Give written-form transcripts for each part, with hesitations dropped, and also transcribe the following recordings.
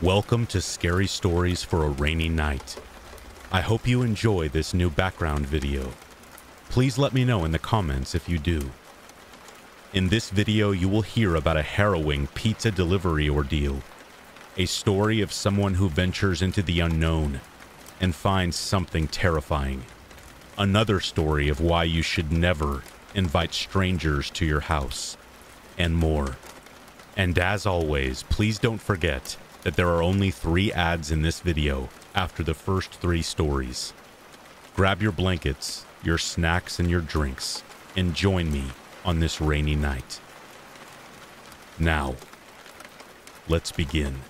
Welcome to Scary Stories for a Rainy Night. I hope you enjoy this new background video. Please let me know in the comments if you do. In this video, you will hear about a harrowing pizza delivery ordeal, a story of someone who ventures into the unknown and finds something terrifying, another story of why you should never invite strangers to your house, and more. And as always, please don't forget that there are only 3 ads in this video after the first 3 stories. Grab your blankets, your snacks, and your drinks, and join me on this rainy night. Now, let's begin.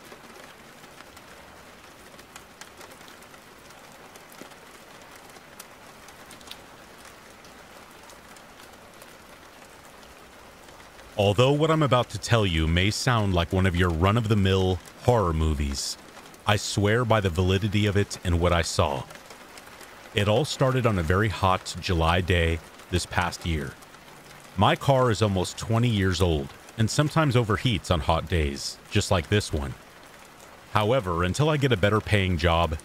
Although what I'm about to tell you may sound like one of your run-of-the-mill horror movies, I swear by the validity of it and what I saw. It all started on a very hot July day this past year. My car is almost 20 years old and sometimes overheats on hot days, just like this one. However, until I get a better paying job,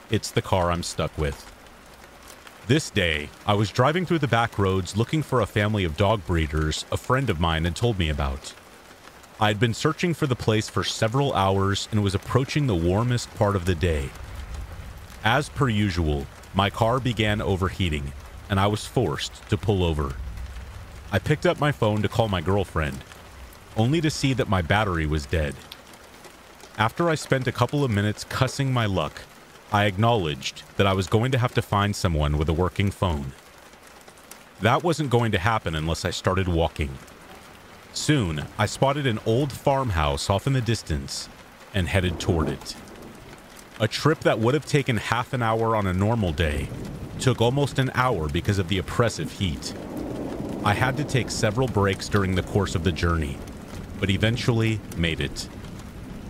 it's the car I'm stuck with. This day, I was driving through the back roads looking for a family of dog breeders a friend of mine had told me about. I had been searching for the place for several hours and was approaching the warmest part of the day. As per usual, my car began overheating, and I was forced to pull over. I picked up my phone to call my girlfriend, only to see that my battery was dead. After I spent a couple of minutes cussing my luck, I acknowledged that I was going to have to find someone with a working phone. That wasn't going to happen unless I started walking. Soon, I spotted an old farmhouse off in the distance and headed toward it. A trip that would have taken half an hour on a normal day took almost an hour because of the oppressive heat. I had to take several breaks during the course of the journey, but eventually made it.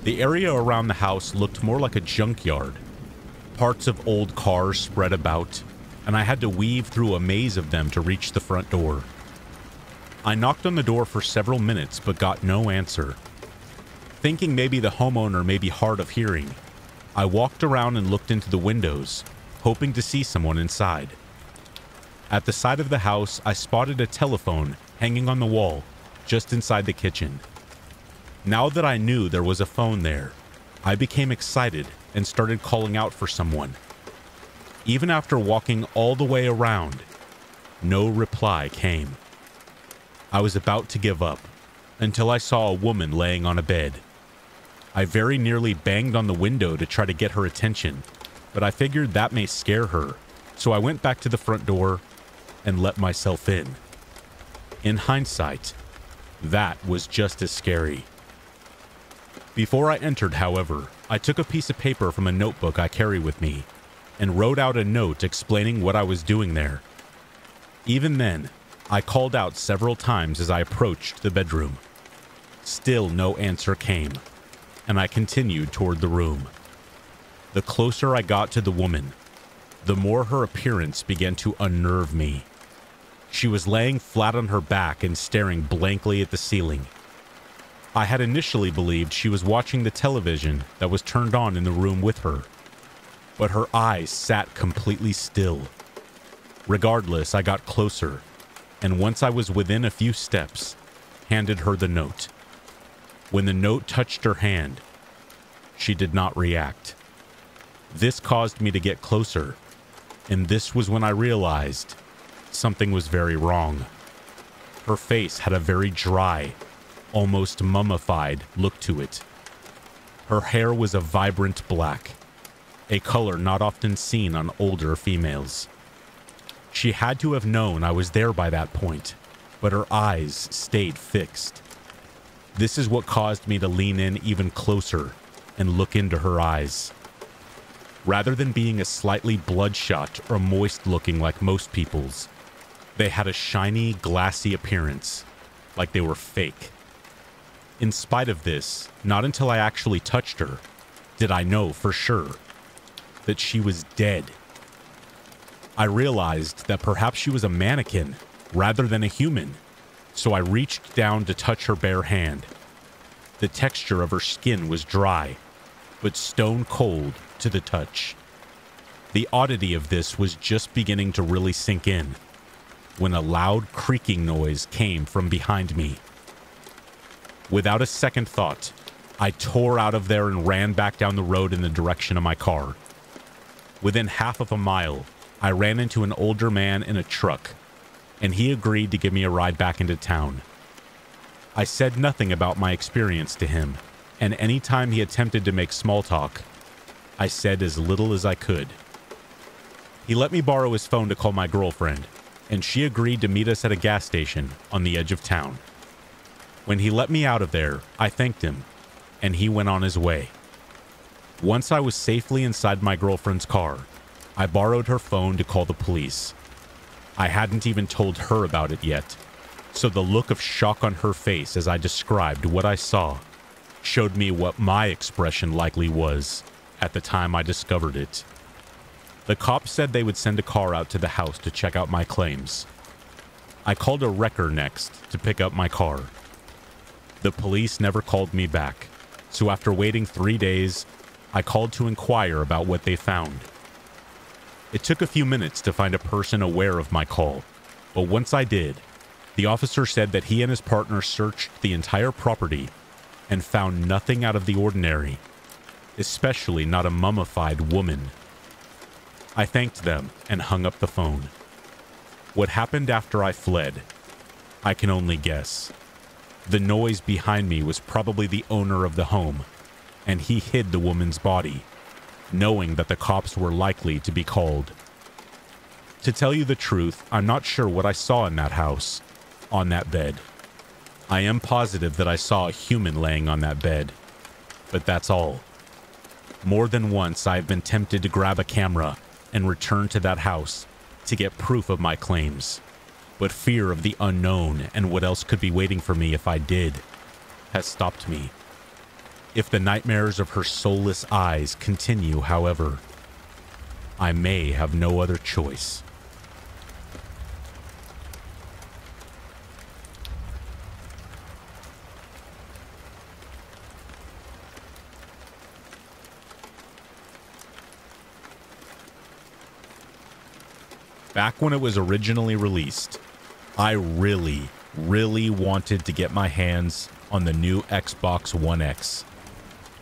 The area around the house looked more like a junkyard. Parts of old cars spread about, and I had to weave through a maze of them to reach the front door. I knocked on the door for several minutes but got no answer. Thinking maybe the homeowner may be hard of hearing, I walked around and looked into the windows, hoping to see someone inside. At the side of the house, I spotted a telephone hanging on the wall just inside the kitchen. Now that I knew there was a phone there, I became excited and started calling out for someone. Even after walking all the way around, no reply came. I was about to give up until I saw a woman laying on a bed. I very nearly banged on the window to try to get her attention, but I figured that may scare her, so I went back to the front door and let myself in. In hindsight, that was just as scary. Before I entered, however, I took a piece of paper from a notebook I carry with me and wrote out a note explaining what I was doing there. Even then, I called out several times as I approached the bedroom. Still no answer came, and I continued toward the room. The closer I got to the woman, the more her appearance began to unnerve me. She was laying flat on her back and staring blankly at the ceiling. I had initially believed she was watching the television that was turned on in the room with her, but her eyes sat completely still. Regardless, I got closer, and once I was within a few steps, handed her the note. When the note touched her hand, she did not react. This caused me to get closer, and this was when I realized something was very wrong. Her face had a very dry, almost mummified look to it. Her hair was a vibrant black, a color not often seen on older females. She had to have known I was there by that point, but her eyes stayed fixed. This is what caused me to lean in even closer and look into her eyes. Rather than being a slightly bloodshot or moist looking like most people's, they had a shiny, glassy appearance, like they were fake. In spite of this, not until I actually touched her did I know for sure that she was dead. I realized that perhaps she was a mannequin rather than a human, so I reached down to touch her bare hand. The texture of her skin was dry, but stone cold to the touch. The oddity of this was just beginning to really sink in when a loud creaking noise came from behind me. Without a second thought, I tore out of there and ran back down the road in the direction of my car. Within half of a mile, I ran into an older man in a truck, and he agreed to give me a ride back into town. I said nothing about my experience to him, and any time he attempted to make small talk, I said as little as I could. He let me borrow his phone to call my girlfriend, and she agreed to meet us at a gas station on the edge of town. When he let me out of there, I thanked him, and he went on his way. Once I was safely inside my girlfriend's car, I borrowed her phone to call the police. I hadn't even told her about it yet, so the look of shock on her face as I described what I saw showed me what my expression likely was at the time I discovered it. The cops said they would send a car out to the house to check out my claims. I called a wrecker next to pick up my car. The police never called me back, so after waiting 3 days, I called to inquire about what they found. It took a few minutes to find a person aware of my call, but once I did, the officer said that he and his partner searched the entire property and found nothing out of the ordinary, especially not a mummified woman. I thanked them and hung up the phone. What happened after I fled, I can only guess. The noise behind me was probably the owner of the home, and he hid the woman's body, knowing that the cops were likely to be called. To tell you the truth, I'm not sure what I saw in that house, on that bed. I am positive that I saw a human laying on that bed, but that's all. More than once, I've been tempted to grab a camera and return to that house to get proof of my claims, but fear of the unknown and what else could be waiting for me if I did has stopped me. If the nightmares of her soulless eyes continue, however, I may have no other choice. Back when it was originally released, I really wanted to get my hands on the new Xbox One X.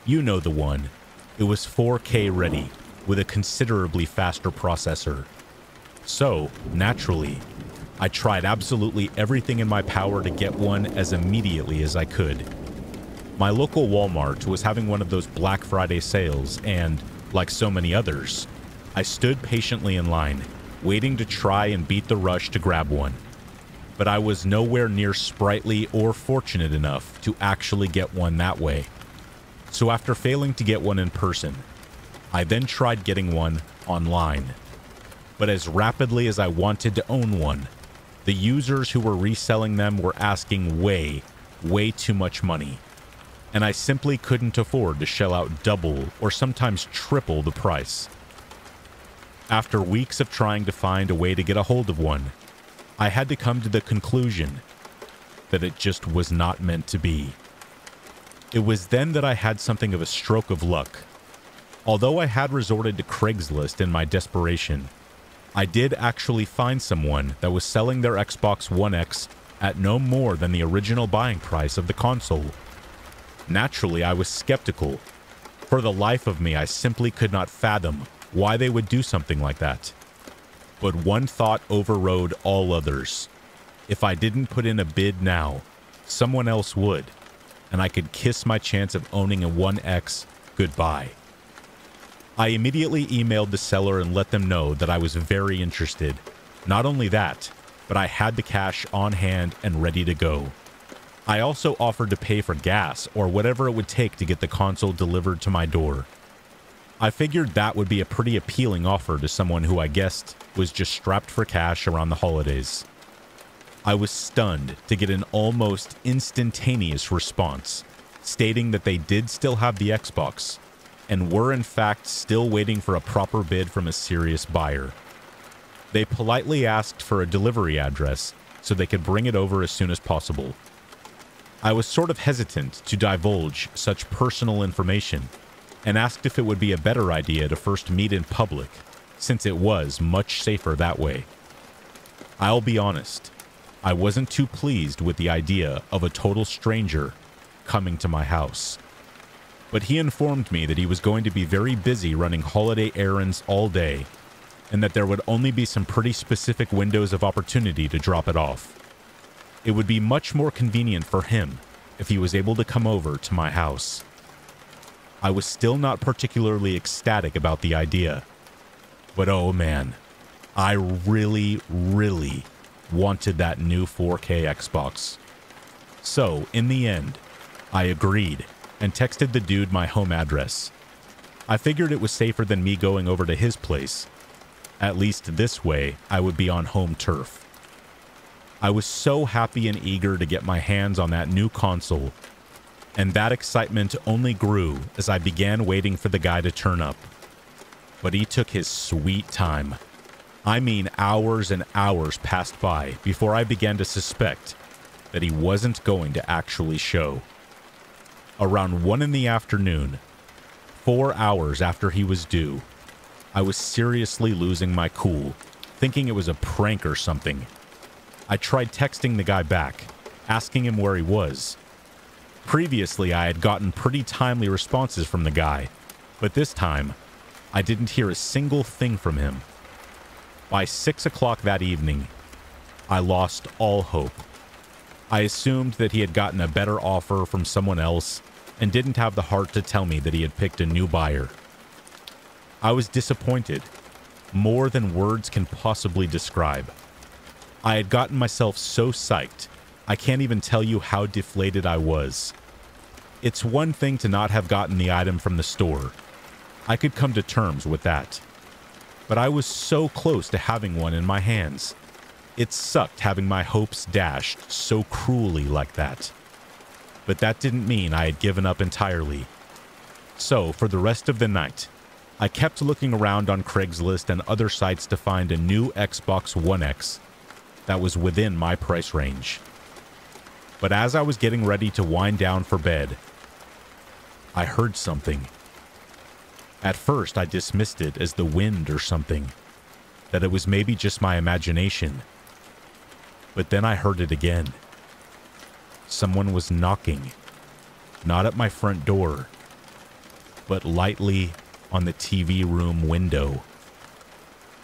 You know the one. It was 4K ready with a considerably faster processor. So, naturally, I tried absolutely everything in my power to get one as immediately as I could. My local Walmart was having one of those Black Friday sales and, like so many others, I stood patiently in line, waiting to try and beat the rush to grab one. But I was nowhere near sprightly or fortunate enough to actually get one that way. So after failing to get one in person, I then tried getting one online. But as rapidly as I wanted to own one, the users who were reselling them were asking way too much money, and I simply couldn't afford to shell out double or sometimes triple the price. After weeks of trying to find a way to get a hold of one, I had to come to the conclusion that it just was not meant to be. It was then that I had something of a stroke of luck. Although I had resorted to Craigslist in my desperation, I did actually find someone that was selling their Xbox One X at no more than the original buying price of the console. Naturally, I was skeptical. For the life of me, I simply could not fathom why they would do something like that. But one thought overrode all others. If I didn't put in a bid now, someone else would, and I could kiss my chance of owning a One X goodbye. I immediately emailed the seller and let them know that I was very interested. Not only that, but I had the cash on hand and ready to go. I also offered to pay for gas or whatever it would take to get the console delivered to my door. I figured that would be a pretty appealing offer to someone who I guessed was just strapped for cash around the holidays. I was stunned to get an almost instantaneous response, stating that they did still have the Xbox, and were in fact still waiting for a proper bid from a serious buyer. They politely asked for a delivery address so they could bring it over as soon as possible. I was sort of hesitant to divulge such personal information, and asked if it would be a better idea to first meet in public, since it was much safer that way. I'll be honest, I wasn't too pleased with the idea of a total stranger coming to my house. But he informed me that he was going to be very busy running holiday errands all day, and that there would only be some pretty specific windows of opportunity to drop it off. It would be much more convenient for him if he was able to come over to my house. I was still not particularly ecstatic about the idea, but oh man, I really, really wanted that new 4K Xbox. So, in the end, I agreed and texted the dude my home address. I figured it was safer than me going over to his place. At least this way, I would be on home turf. I was so happy and eager to get my hands on that new console, and that excitement only grew as I began waiting for the guy to turn up. But he took his sweet time. I mean, hours and hours passed by before I began to suspect that he wasn't going to actually show. Around 1 in the afternoon, 4 hours after he was due, I was seriously losing my cool, thinking it was a prank or something. I tried texting the guy back, asking him where he was. Previously, I had gotten pretty timely responses from the guy, but this time, I didn't hear a single thing from him. By 6 o'clock that evening, I lost all hope. I assumed that he had gotten a better offer from someone else and didn't have the heart to tell me that he had picked a new buyer. I was disappointed, more than words can possibly describe. I had gotten myself so psyched, I can't even tell you how deflated I was. It's one thing to not have gotten the item from the store. I could come to terms with that. But I was so close to having one in my hands. It sucked having my hopes dashed so cruelly like that. But that didn't mean I had given up entirely. So, for the rest of the night, I kept looking around on Craigslist and other sites to find a new Xbox One X that was within my price range. But as I was getting ready to wind down for bed, I heard something. At first, I dismissed it as the wind or something, that it was maybe just my imagination. But then I heard it again. Someone was knocking, not at my front door, but lightly on the TV room window.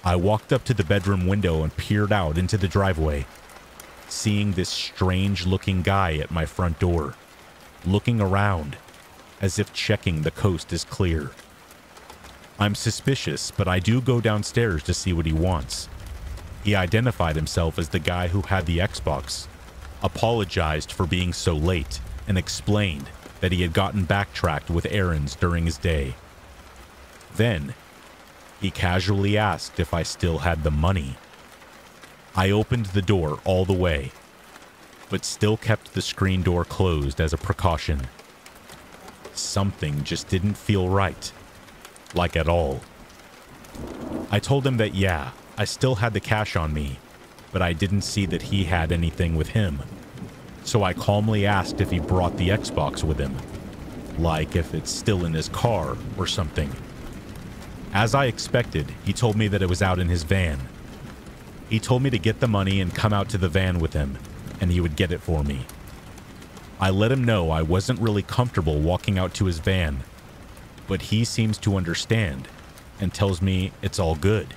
I walked up to the bedroom window and peered out into the driveway, seeing this strange-looking guy at my front door, looking around, as if checking the coast is clear. I'm suspicious, but I do go downstairs to see what he wants. He identified himself as the guy who had the Xbox, apologized for being so late, and explained that he had gotten backtracked with errands during his day. Then, he casually asked if I still had the money. I opened the door all the way, but still kept the screen door closed as a precaution. Something just didn't feel right. Like at all. I told him that yeah, I still had the cash on me, but I didn't see that he had anything with him. So I calmly asked if he brought the Xbox with him, like if it's still in his car or something. As I expected, he told me that it was out in his van. He told me to get the money and come out to the van with him, and he would get it for me. I let him know I wasn't really comfortable walking out to his van, but he seems to understand and tells me it's all good.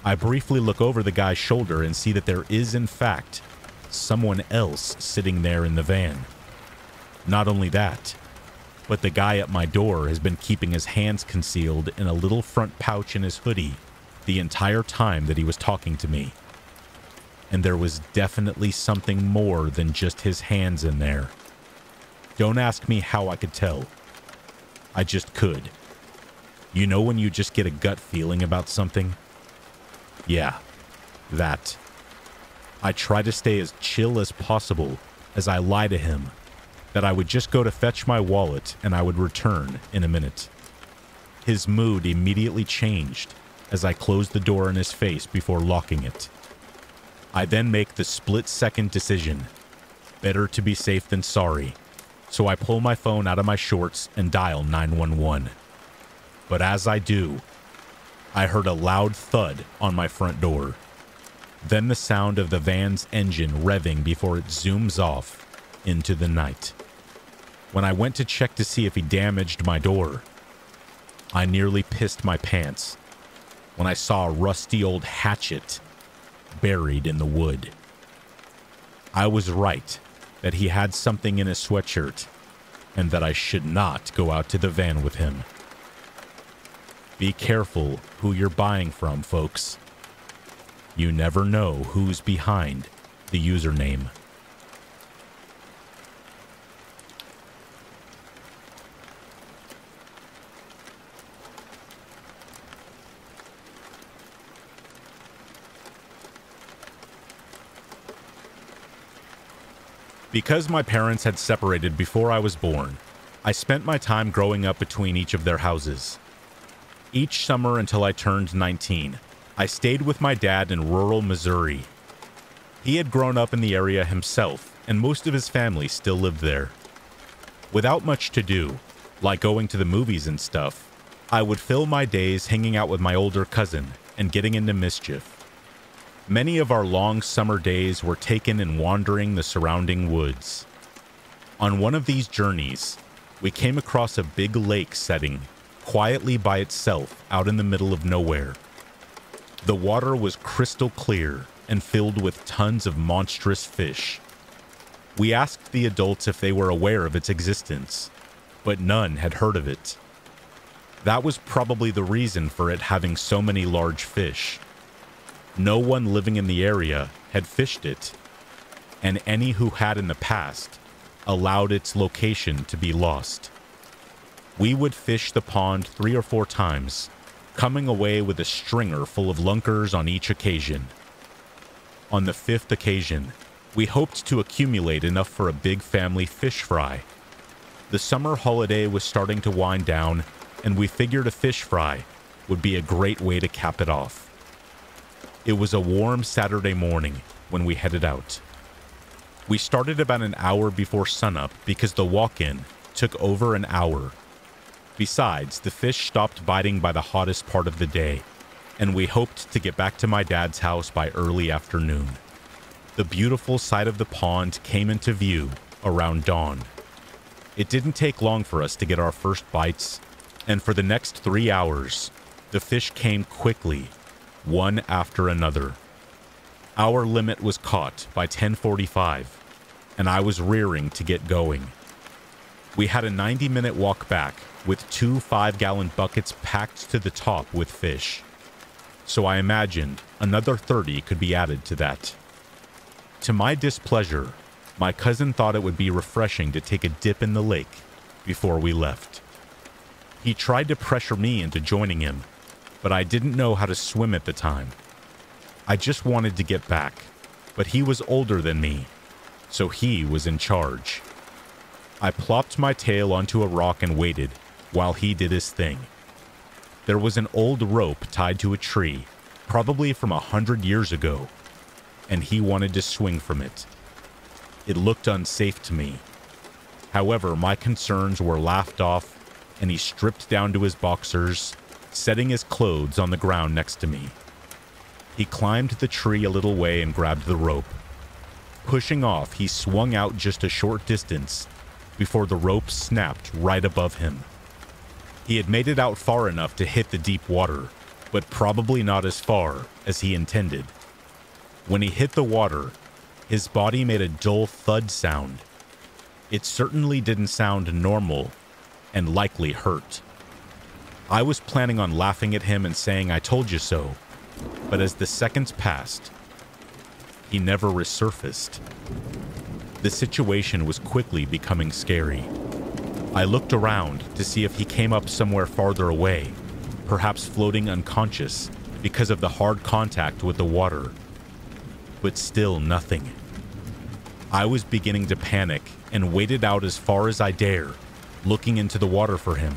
I briefly look over the guy's shoulder and see that there is, in fact, someone else sitting there in the van. Not only that, but the guy at my door has been keeping his hands concealed in a little front pouch in his hoodie the entire time that he was talking to me. And there was definitely something more than just his hands in there. Don't ask me how I could tell. I just could. You know when you just get a gut feeling about something? Yeah, that. I try to stay as chill as possible as I lie to him that I would just go to fetch my wallet and I would return in a minute. His mood immediately changed as I closed the door in his face before locking it. I then make the split-second decision. Better to be safe than sorry. so I pull my phone out of my shorts and dial 911. But as I do, I heard a loud thud on my front door. Then the sound of the van's engine revving before it zooms off into the night. When I went to check to see if he damaged my door, I nearly pissed my pants when I saw a rusty old hatchet buried in the wood. I was right that he had something in his sweatshirt and that I should not go out to the van with him. Be careful who you're buying from, folks. You never know who's behind the username. Because my parents had separated before I was born, I spent my time growing up between each of their houses. Each summer until I turned 19, I stayed with my dad in rural Missouri. He had grown up in the area himself, and most of his family still lived there. Without much to do, like going to the movies and stuff, I would fill my days hanging out with my older cousin and getting into mischief. Many of our long summer days were taken in wandering the surrounding woods. On one of these journeys, we came across a big lake setting quietly by itself out in the middle of nowhere. The water was crystal clear and filled with tons of monstrous fish. We asked the adults if they were aware of its existence, but none had heard of it. That was probably the reason for it having so many large fish. No one living in the area had fished it, and any who had in the past allowed its location to be lost. We would fish the pond 3 or 4 times, coming away with a stringer full of lunkers on each occasion. On the 5th occasion, we hoped to accumulate enough for a big family fish fry. The summer holiday was starting to wind down, and we figured a fish fry would be a great way to cap it off. It was a warm Saturday morning when we headed out. We started about an hour before sunup because the walk-in took over an hour. Besides, the fish stopped biting by the hottest part of the day, and we hoped to get back to my dad's house by early afternoon. The beautiful side of the pond came into view around dawn. It didn't take long for us to get our first bites, and for the next 3 hours, the fish came quickly, one after another. Our limit was caught by 10:45, and I was rearing to get going. We had a 90-minute walk back with 2 5-gallon buckets packed to the top with fish, so I imagined another 30 could be added to that. To my displeasure, my cousin thought it would be refreshing to take a dip in the lake before we left. He tried to pressure me into joining him, but I didn't know how to swim at the time. I just wanted to get back, but he was older than me, so he was in charge. I plopped my tail onto a rock and waited while he did his thing. There was an old rope tied to a tree, probably from 100 years ago, and he wanted to swing from it. It looked unsafe to me. However, my concerns were laughed off, and he stripped down to his boxers, setting his clothes on the ground next to me. He climbed the tree a little way and grabbed the rope. Pushing off, he swung out just a short distance before the rope snapped right above him. He had made it out far enough to hit the deep water, but probably not as far as he intended. When he hit the water, his body made a dull thud sound. It certainly didn't sound normal and likely hurt. I was planning on laughing at him and saying I told you so, but as the seconds passed, he never resurfaced. The situation was quickly becoming scary. I looked around to see if he came up somewhere farther away, perhaps floating unconscious because of the hard contact with the water. But still nothing. I was beginning to panic and waded out as far as I dare, looking into the water for him.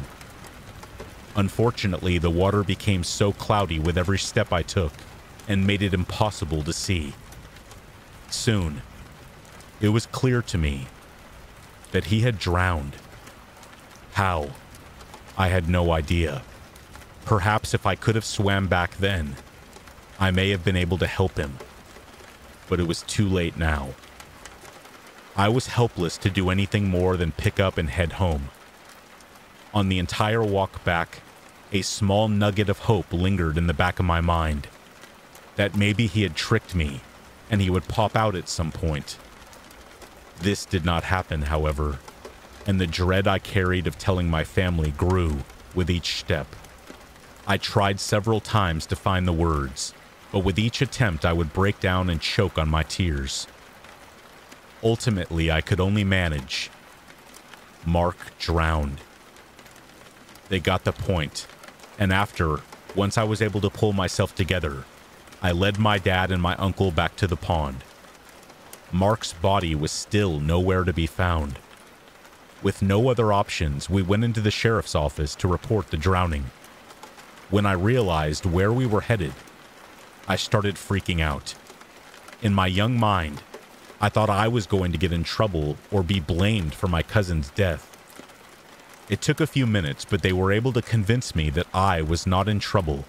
Unfortunately, the water became so cloudy with every step I took and made it impossible to see. Soon, it was clear to me. that he had drowned. How? I had no idea. Perhaps if I could have swam back then, I may have been able to help him. But it was too late now. I was helpless to do anything more than pick up and head home. On the entire walk back, a small nugget of hope lingered in the back of my mind. That maybe he had tricked me, and he would pop out at some point. This did not happen, however, and the dread I carried of telling my family grew with each step. I tried several times to find the words, but with each attempt I would break down and choke on my tears. Ultimately, I could only manage. Mark drowned. They got the point, and once I was able to pull myself together, I led my dad and my uncle back to the pond. Mark's body was still nowhere to be found. With no other options, we went into the sheriff's office to report the drowning. When I realized where we were headed, I started freaking out. In my young mind, I thought I was going to get in trouble or be blamed for my cousin's death. It took a few minutes, but they were able to convince me that I was not in trouble.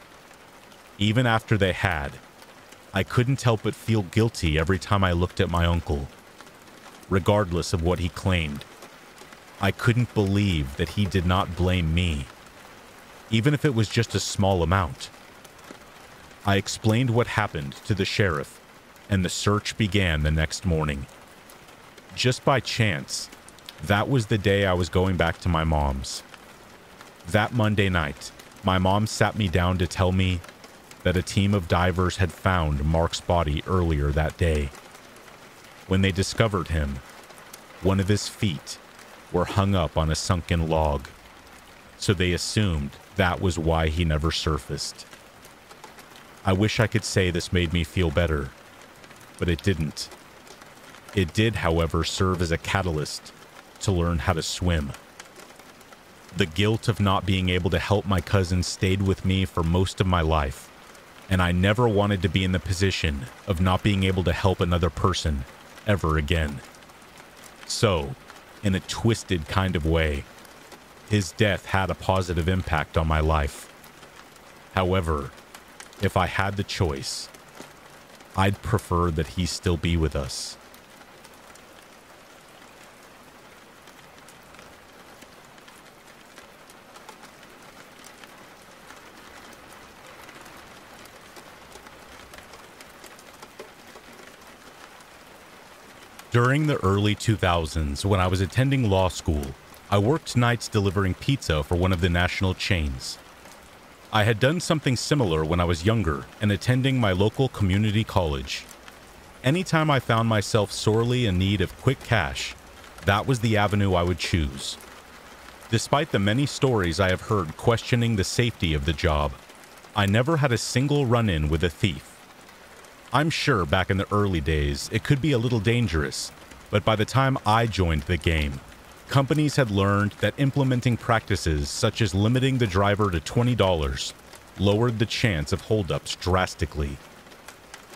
Even after they had, I couldn't help but feel guilty every time I looked at my uncle. Regardless of what he claimed, I couldn't believe that he did not blame me, even if it was just a small amount. I explained what happened to the sheriff, and the search began the next morning. Just by chance, that was the day I was going back to my mom's. That Monday night, my mom sat me down to tell me that a team of divers had found Mark's body earlier that day. When they discovered him, one of his feet were hung up on a sunken log, so they assumed that was why he never surfaced. I wish I could say this made me feel better, but it didn't. It did, however, serve as a catalyst to learn how to swim. The guilt of not being able to help my cousin stayed with me for most of my life, and I never wanted to be in the position of not being able to help another person ever again. So, in a twisted kind of way, his death had a positive impact on my life. However, if I had the choice, I'd prefer that he still be with us. During the early 2000s, when I was attending law school, I worked nights delivering pizza for one of the national chains. I had done something similar when I was younger and attending my local community college. Anytime I found myself sorely in need of quick cash, that was the avenue I would choose. Despite the many stories I have heard questioning the safety of the job, I never had a single run-in with a thief. I'm sure back in the early days it could be a little dangerous, but by the time I joined the game, companies had learned that implementing practices such as limiting the driver to $20 lowered the chance of holdups drastically.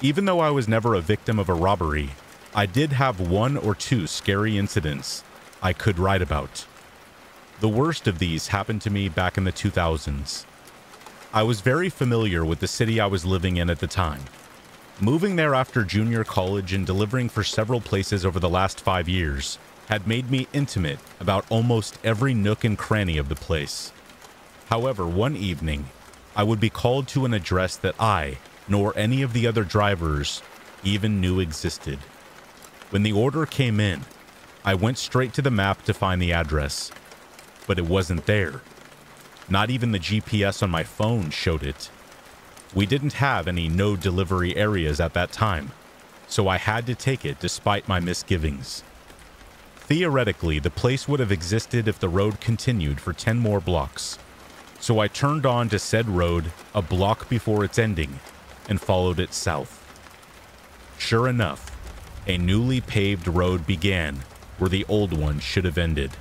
Even though I was never a victim of a robbery, I did have one or two scary incidents I could write about. The worst of these happened to me back in the 2000s. I was very familiar with the city I was living in at the time. Moving there after junior college and delivering for several places over the last 5 years had made me intimate about almost every nook and cranny of the place. However, one evening, I would be called to an address that I, nor any of the other drivers, even knew existed. When the order came in, I went straight to the map to find the address, but it wasn't there. Not even the GPS on my phone showed it. We didn't have any no delivery areas at that time, so I had to take it despite my misgivings. Theoretically, the place would have existed if the road continued for 10 more blocks, so I turned on to said road a block before its ending and followed it south. Sure enough, a newly paved road began where the old one should have ended.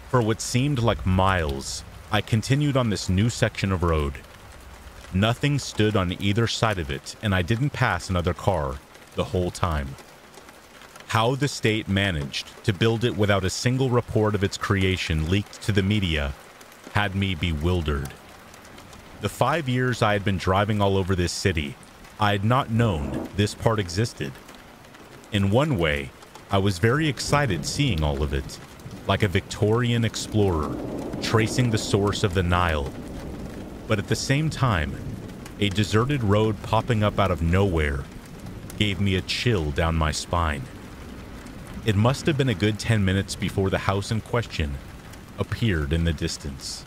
For what seemed like miles, I continued on this new section of road. Nothing stood on either side of it, and I didn't pass another car the whole time. How the state managed to build it without a single report of its creation leaked to the media had me bewildered. The 5 years I had been driving all over this city, I had not known this part existed. In one way, I was very excited seeing all of it, like a Victorian explorer tracing the source of the Nile. But at the same time, a deserted road popping up out of nowhere gave me a chill down my spine. It must have been a good 10 minutes before the house in question appeared in the distance.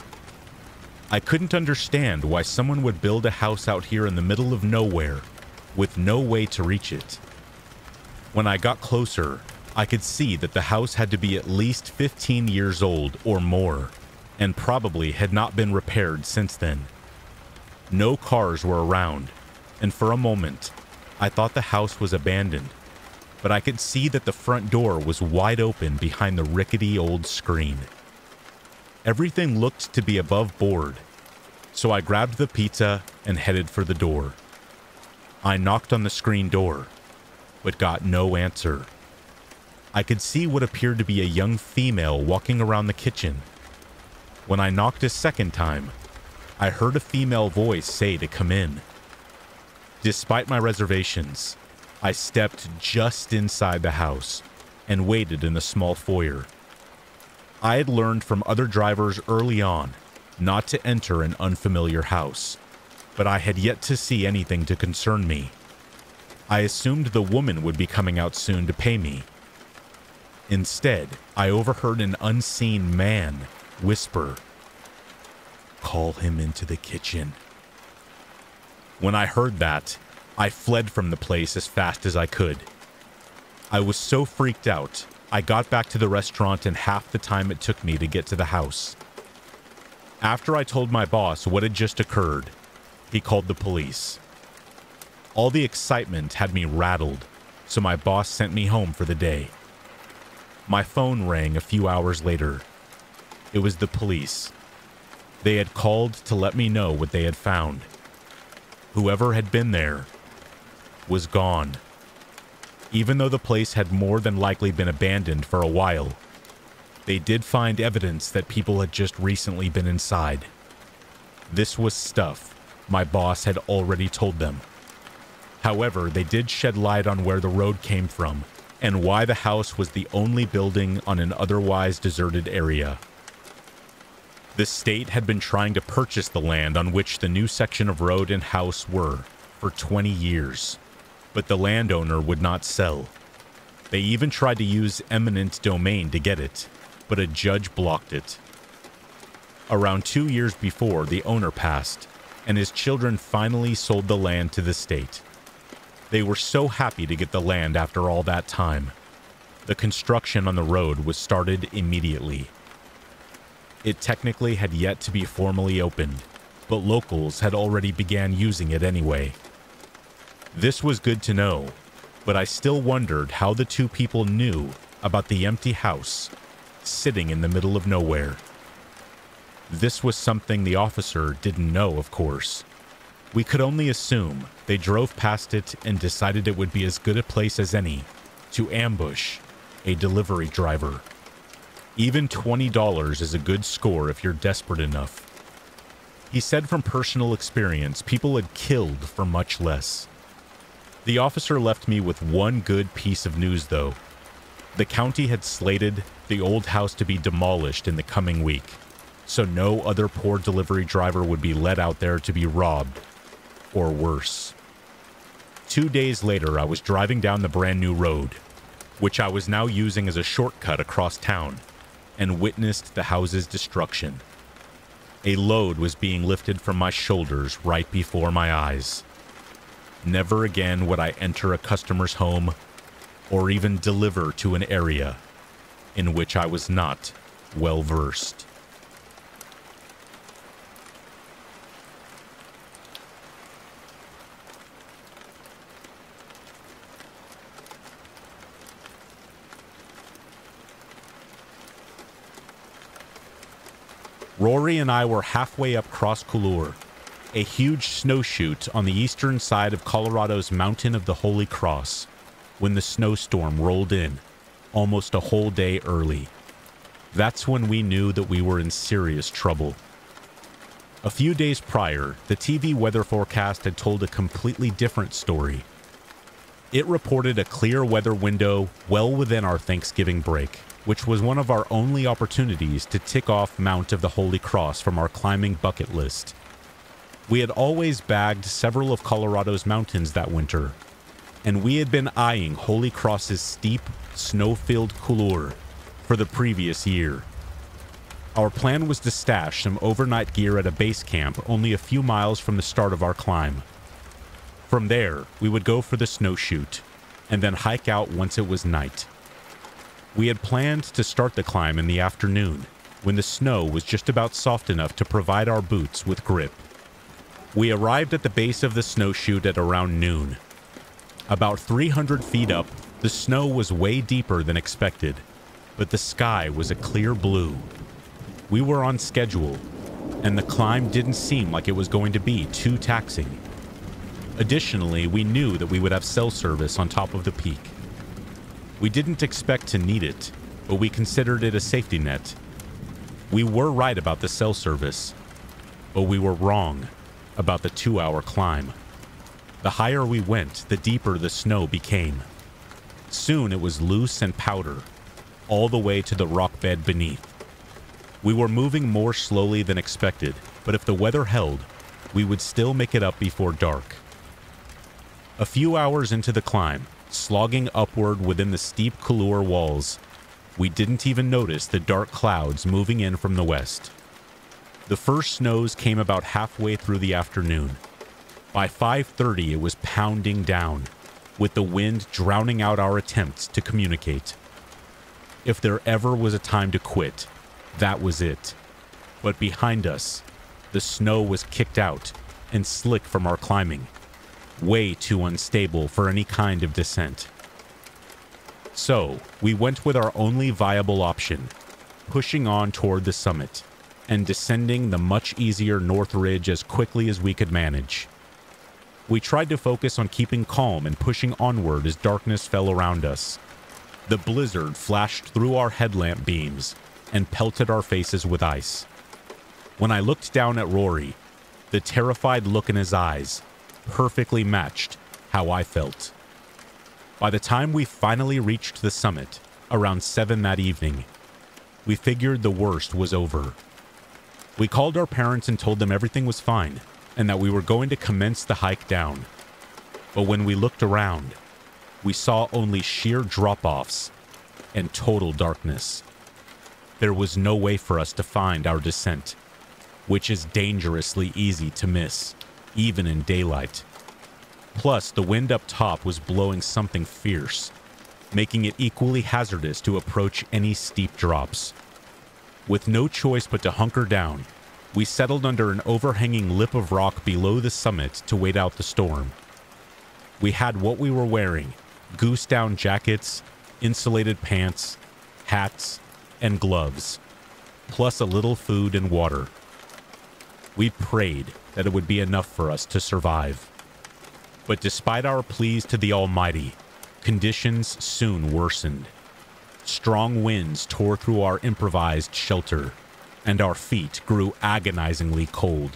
I couldn't understand why someone would build a house out here in the middle of nowhere with no way to reach it. When I got closer, I could see that the house had to be at least 15 years old or more, and probably had not been repaired since then. No cars were around, and for a moment, I thought the house was abandoned, but I could see that the front door was wide open behind the rickety old screen. Everything looked to be above board, so I grabbed the pizza and headed for the door. I knocked on the screen door, but got no answer. I could see what appeared to be a young female walking around the kitchen. When I knocked a second time, I heard a female voice say to come in. Despite my reservations, I stepped just inside the house and waited in the small foyer. I had learned from other drivers early on not to enter an unfamiliar house, but I had yet to see anything to concern me. I assumed the woman would be coming out soon to pay me. Instead, I overheard an unseen man whisper, "Call him into the kitchen." When I heard that, I fled from the place as fast as I could. I was so freaked out, I got back to the restaurant in half the time it took me to get to the house. After I told my boss what had just occurred, he called the police. All the excitement had me rattled, so my boss sent me home for the day. My phone rang a few hours later. It was the police. They had called to let me know what they had found. Whoever had been there was gone. Even though the place had more than likely been abandoned for a while, they did find evidence that people had just recently been inside. This was stuff my boss had already told them. However, they did shed light on where the road came from and why the house was the only building on an otherwise deserted area. The state had been trying to purchase the land on which the new section of road and house were for 20 years, but the landowner would not sell. They even tried to use eminent domain to get it, but a judge blocked it. Around 2 years before, the owner passed, and his children finally sold the land to the state. They were so happy to get the land after all that time. The construction on the road was started immediately. It technically had yet to be formally opened, but locals had already began using it anyway. This was good to know, but I still wondered how the two people knew about the empty house sitting in the middle of nowhere. This was something the officer didn't know, of course. We could only assume they drove past it and decided it would be as good a place as any to ambush a delivery driver. Even $20 is a good score if you're desperate enough. He said from personal experience, people had killed for much less. The officer left me with one good piece of news, though. The county had slated the old house to be demolished in the coming week, so no other poor delivery driver would be let out there to be robbed, or worse. 2 days later, I was driving down the brand new road, which I was now using as a shortcut across town, and witnessed the house's destruction. A load was being lifted from my shoulders right before my eyes. Never again would I enter a customer's home or even deliver to an area in which I was not well versed. Rory and I were halfway up Cross Couleur, a huge snowshoot on the eastern side of Colorado's Mountain of the Holy Cross. when the snowstorm rolled in, almost a whole day early. That's when we knew that we were in serious trouble. A few days prior, the TV weather forecast had told a completely different story. It reported a clear weather window well within our Thanksgiving break, which was one of our only opportunities to tick off Mount of the Holy Cross from our climbing bucket list. We had always bagged several of Colorado's mountains that winter, and we had been eyeing Holy Cross's steep, snow-filled couloir for the previous year. Our plan was to stash some overnight gear at a base camp only a few miles from the start of our climb. From there, we would go for the snow chute, and then hike out once it was night. We had planned to start the climb in the afternoon, when the snow was just about soft enough to provide our boots with grip. We arrived at the base of the snow chute at around noon. About 300 feet up, the snow was way deeper than expected, but the sky was a clear blue. We were on schedule, and the climb didn't seem like it was going to be too taxing. Additionally, we knew that we would have cell service on top of the peak. We didn't expect to need it, but we considered it a safety net. We were right about the cell service, but we were wrong about the 2-hour climb. The higher we went, the deeper the snow became. Soon it was loose and powder, all the way to the rock bed beneath. We were moving more slowly than expected, but if the weather held, we would still make it up before dark. A few hours into the climb, slogging upward within the steep couloir walls, we didn't even notice the dark clouds moving in from the west. The first snows came about halfway through the afternoon. By 5:30, it was pounding down, with the wind drowning out our attempts to communicate. If there ever was a time to quit, that was it. But behind us, the snow was kicked out and slick from our climbing, way too unstable for any kind of descent. So, we went with our only viable option, pushing on toward the summit, and descending the much easier North Ridge as quickly as we could manage. We tried to focus on keeping calm and pushing onward as darkness fell around us. The blizzard flashed through our headlamp beams and pelted our faces with ice. When I looked down at Rory, the terrified look in his eyes perfectly matched how I felt. By the time we finally reached the summit, around 7 that evening, we figured the worst was over. We called our parents and told them everything was fine, and that we were going to commence the hike down. But when we looked around, we saw only sheer drop-offs and total darkness. There was no way for us to find our descent, which is dangerously easy to miss, even in daylight. Plus, the wind up top was blowing something fierce, making it equally hazardous to approach any steep drops. With no choice but to hunker down, we settled under an overhanging lip of rock below the summit to wait out the storm. We had what we were wearing: goose-down jackets, insulated pants, hats, and gloves, plus a little food and water. We prayed that it would be enough for us to survive. But despite our pleas to the Almighty, conditions soon worsened. Strong winds tore through our improvised shelter, and our feet grew agonizingly cold.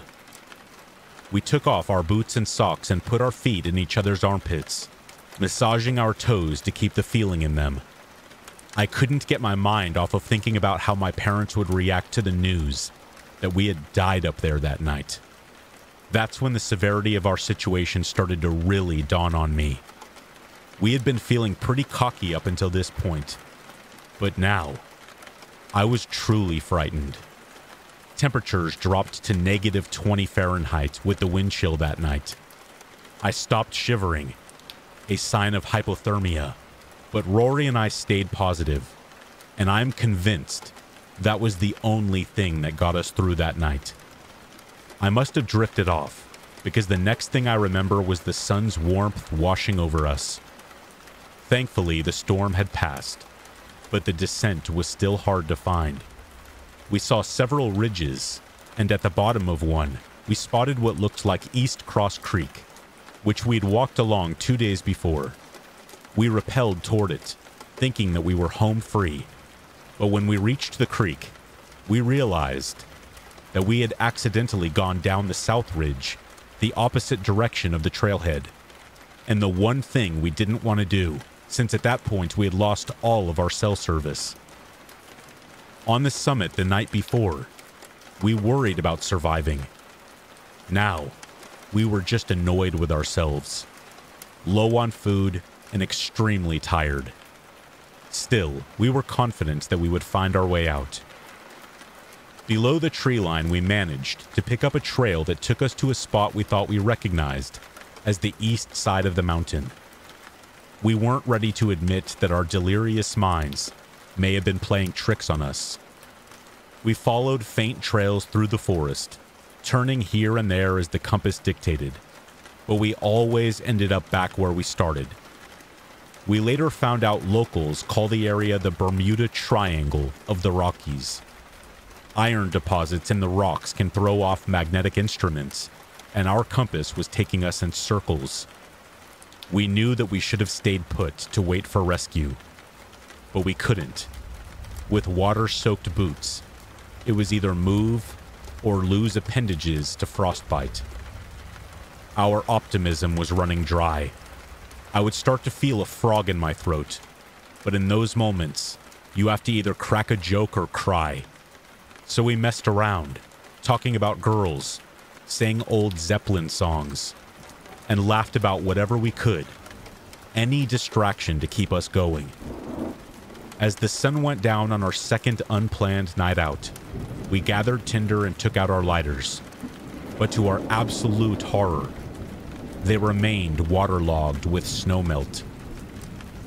We took off our boots and socks and put our feet in each other's armpits, massaging our toes to keep the feeling in them. I couldn't get my mind off of thinking about how my parents would react to the news that we had died up there that night. That's when the severity of our situation started to really dawn on me. We had been feeling pretty cocky up until this point, but now I was truly frightened. Temperatures dropped to -20 Fahrenheit with the wind chill that night. I stopped shivering, a sign of hypothermia, but Rory and I stayed positive, and I'm convinced that was the only thing that got us through that night. I must have drifted off, because the next thing I remember was the sun's warmth washing over us. Thankfully, the storm had passed, but the descent was still hard to find. We saw several ridges, and at the bottom of one, we spotted what looked like East Cross Creek, which we'd walked along 2 days before. We rappelled toward it, thinking that we were home free. But when we reached the creek, we realized that we had accidentally gone down the south ridge, the opposite direction of the trailhead. And the one thing we didn't want to do, since at that point we had lost all of our cell service. On the summit the night before, we worried about surviving. Now, we were just annoyed with ourselves, low on food and extremely tired. Still, we were confident that we would find our way out. Below the tree line, we managed to pick up a trail that took us to a spot we thought we recognized as the east side of the mountain. We weren't ready to admit that our delirious minds may have been playing tricks on us. We followed faint trails through the forest, turning here and there as the compass dictated, but we always ended up back where we started. We later found out locals call the area the Bermuda Triangle of the Rockies. Iron deposits in the rocks can throw off magnetic instruments, and our compass was taking us in circles. We knew that we should have stayed put to wait for rescue, but we couldn't. With water-soaked boots, it was either move or lose appendages to frostbite. Our optimism was running dry. I would start to feel a frog in my throat, but in those moments, you have to either crack a joke or cry. So we messed around, talking about girls, sang old Zeppelin songs, and laughed about whatever we could, any distraction to keep us going. As the sun went down on our second unplanned night out, we gathered tinder and took out our lighters. But to our absolute horror, they remained waterlogged with snowmelt.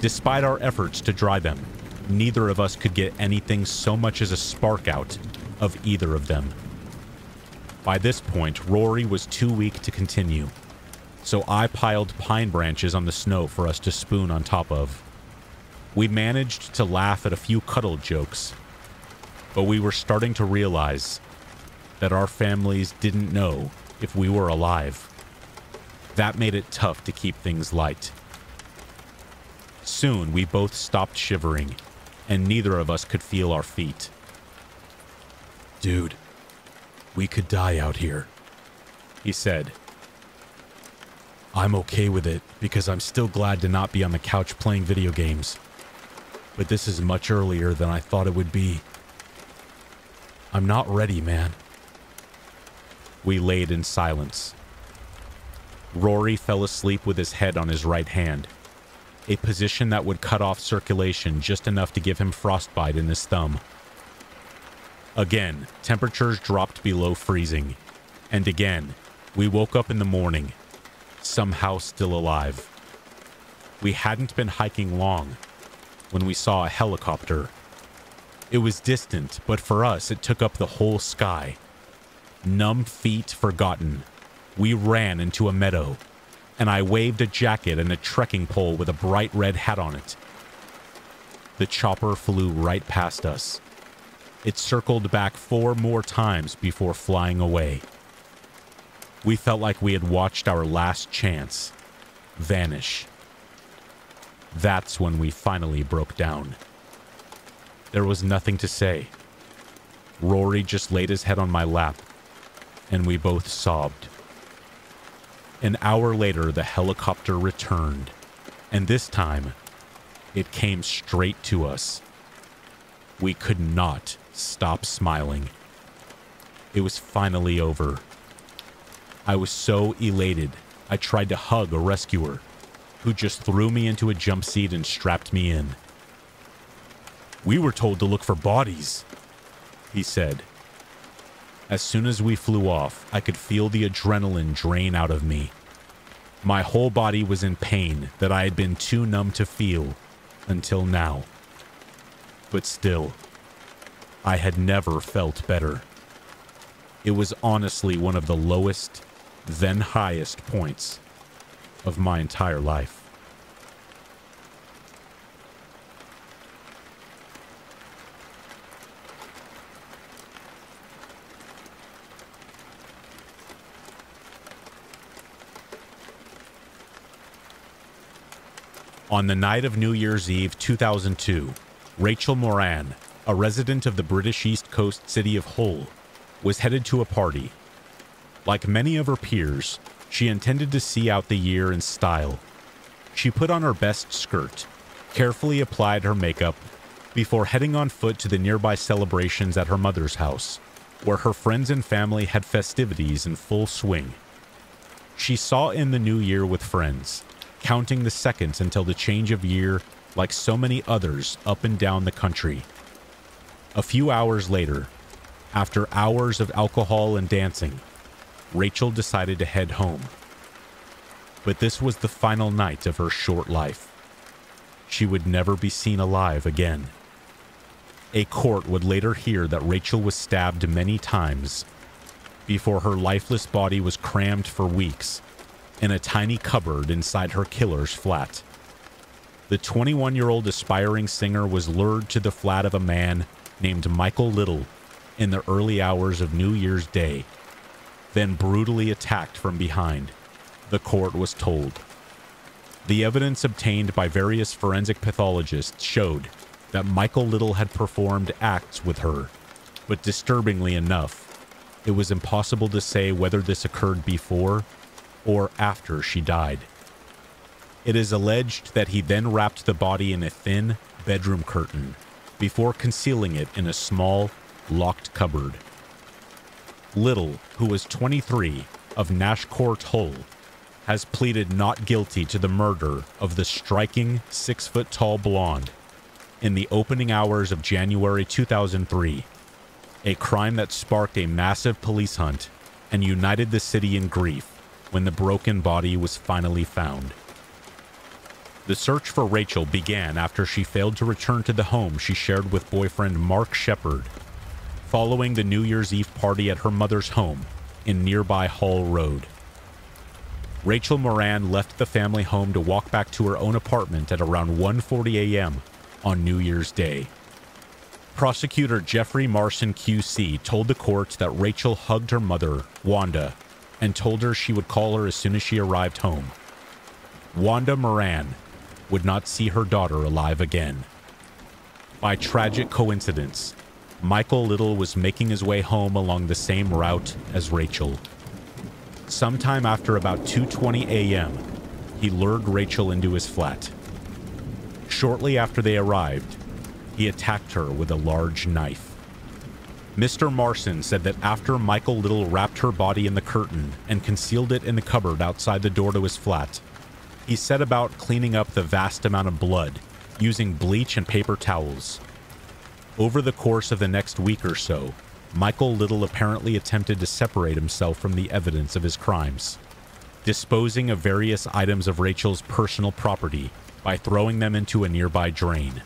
Despite our efforts to dry them, neither of us could get anything so much as a spark out of either of them. By this point, Rory was too weak to continue, so I piled pine branches on the snow for us to spoon on top of. We managed to laugh at a few cuddle jokes, but we were starting to realize that our families didn't know if we were alive. That made it tough to keep things light. Soon, we both stopped shivering, and neither of us could feel our feet. "Dude, we could die out here," he said. "I'm okay with it because I'm still glad to not be on the couch playing video games. But this is much earlier than I thought it would be. I'm not ready, man." We laid in silence. Rory fell asleep with his head on his right hand, a position that would cut off circulation just enough to give him frostbite in his thumb. Again, temperatures dropped below freezing, and again, we woke up in the morning, somehow still alive. We hadn't been hiking long when we saw a helicopter. It was distant, but for us, it took up the whole sky. Numb feet forgotten, we ran into a meadow, and I waved a jacket and a trekking pole with a bright red hat on it. The chopper flew right past us. It circled back 4 more times before flying away. We felt like we had watched our last chance vanish. That's when we finally broke down. There was nothing to say. Rory just laid his head on my lap, and we both sobbed. An hour later, the helicopter returned, and this time, it came straight to us. We could not stop smiling. It was finally over. I was so elated, I tried to hug a rescuer, who just threw me into a jump seat and strapped me in. "We were told to look for bodies," he said. As soon as we flew off, I could feel the adrenaline drain out of me. My whole body was in pain that I had been too numb to feel until now. But still, I had never felt better. It was honestly one of the lowest, then highest points of my entire life. On the night of New Year's Eve 2002, Rachel Moran, a resident of the British East Coast city of Hull, was headed to a party. Like many of her peers, she intended to see out the year in style. She put on her best skirt, carefully applied her makeup, before heading on foot to the nearby celebrations at her mother's house, where her friends and family had festivities in full swing. She saw in the new year with friends, counting the seconds until the change of year like so many others up and down the country. A few hours later, after hours of alcohol and dancing, Rachel decided to head home. But this was the final night of her short life. She would never be seen alive again. A court would later hear that Rachel was stabbed many times before her lifeless body was crammed for weeks in a tiny cupboard inside her killer's flat. The 21-year-old aspiring singer was lured to the flat of a man named Michael Little in the early hours of New Year's Day, then brutally attacked from behind, the court was told. The evidence obtained by various forensic pathologists showed that Michael Little had performed acts with her, but disturbingly enough, it was impossible to say whether this occurred before or after she died. It is alleged that he then wrapped the body in a thin bedroom curtain before concealing it in a small, locked cupboard. Little, who was 23, of Nash Court, Hull, has pleaded not guilty to the murder of the striking 6-foot-tall blonde in the opening hours of January 2003, a crime that sparked a massive police hunt and united the city in grief when the broken body was finally found. The search for Rachel began after she failed to return to the home she shared with boyfriend Mark Shepard, following the New Year's Eve party at her mother's home in nearby Hall Road. Rachel Moran left the family home to walk back to her own apartment at around 1:40 a.m. on New Year's Day. Prosecutor Jeffrey Marson QC told the court that Rachel hugged her mother, Wanda, and told her she would call her as soon as she arrived home. Wanda Moran would not see her daughter alive again. By tragic coincidence, Michael Little was making his way home along the same route as Rachel. Sometime after about 2:20 a.m., he lured Rachel into his flat. Shortly after they arrived, he attacked her with a large knife. Mr. Marson said that after Michael Little wrapped her body in the curtain and concealed it in the cupboard outside the door to his flat, he set about cleaning up the vast amount of blood using bleach and paper towels. Over the course of the next week or so, Michael Little apparently attempted to separate himself from the evidence of his crimes, disposing of various items of Rachel's personal property by throwing them into a nearby drain.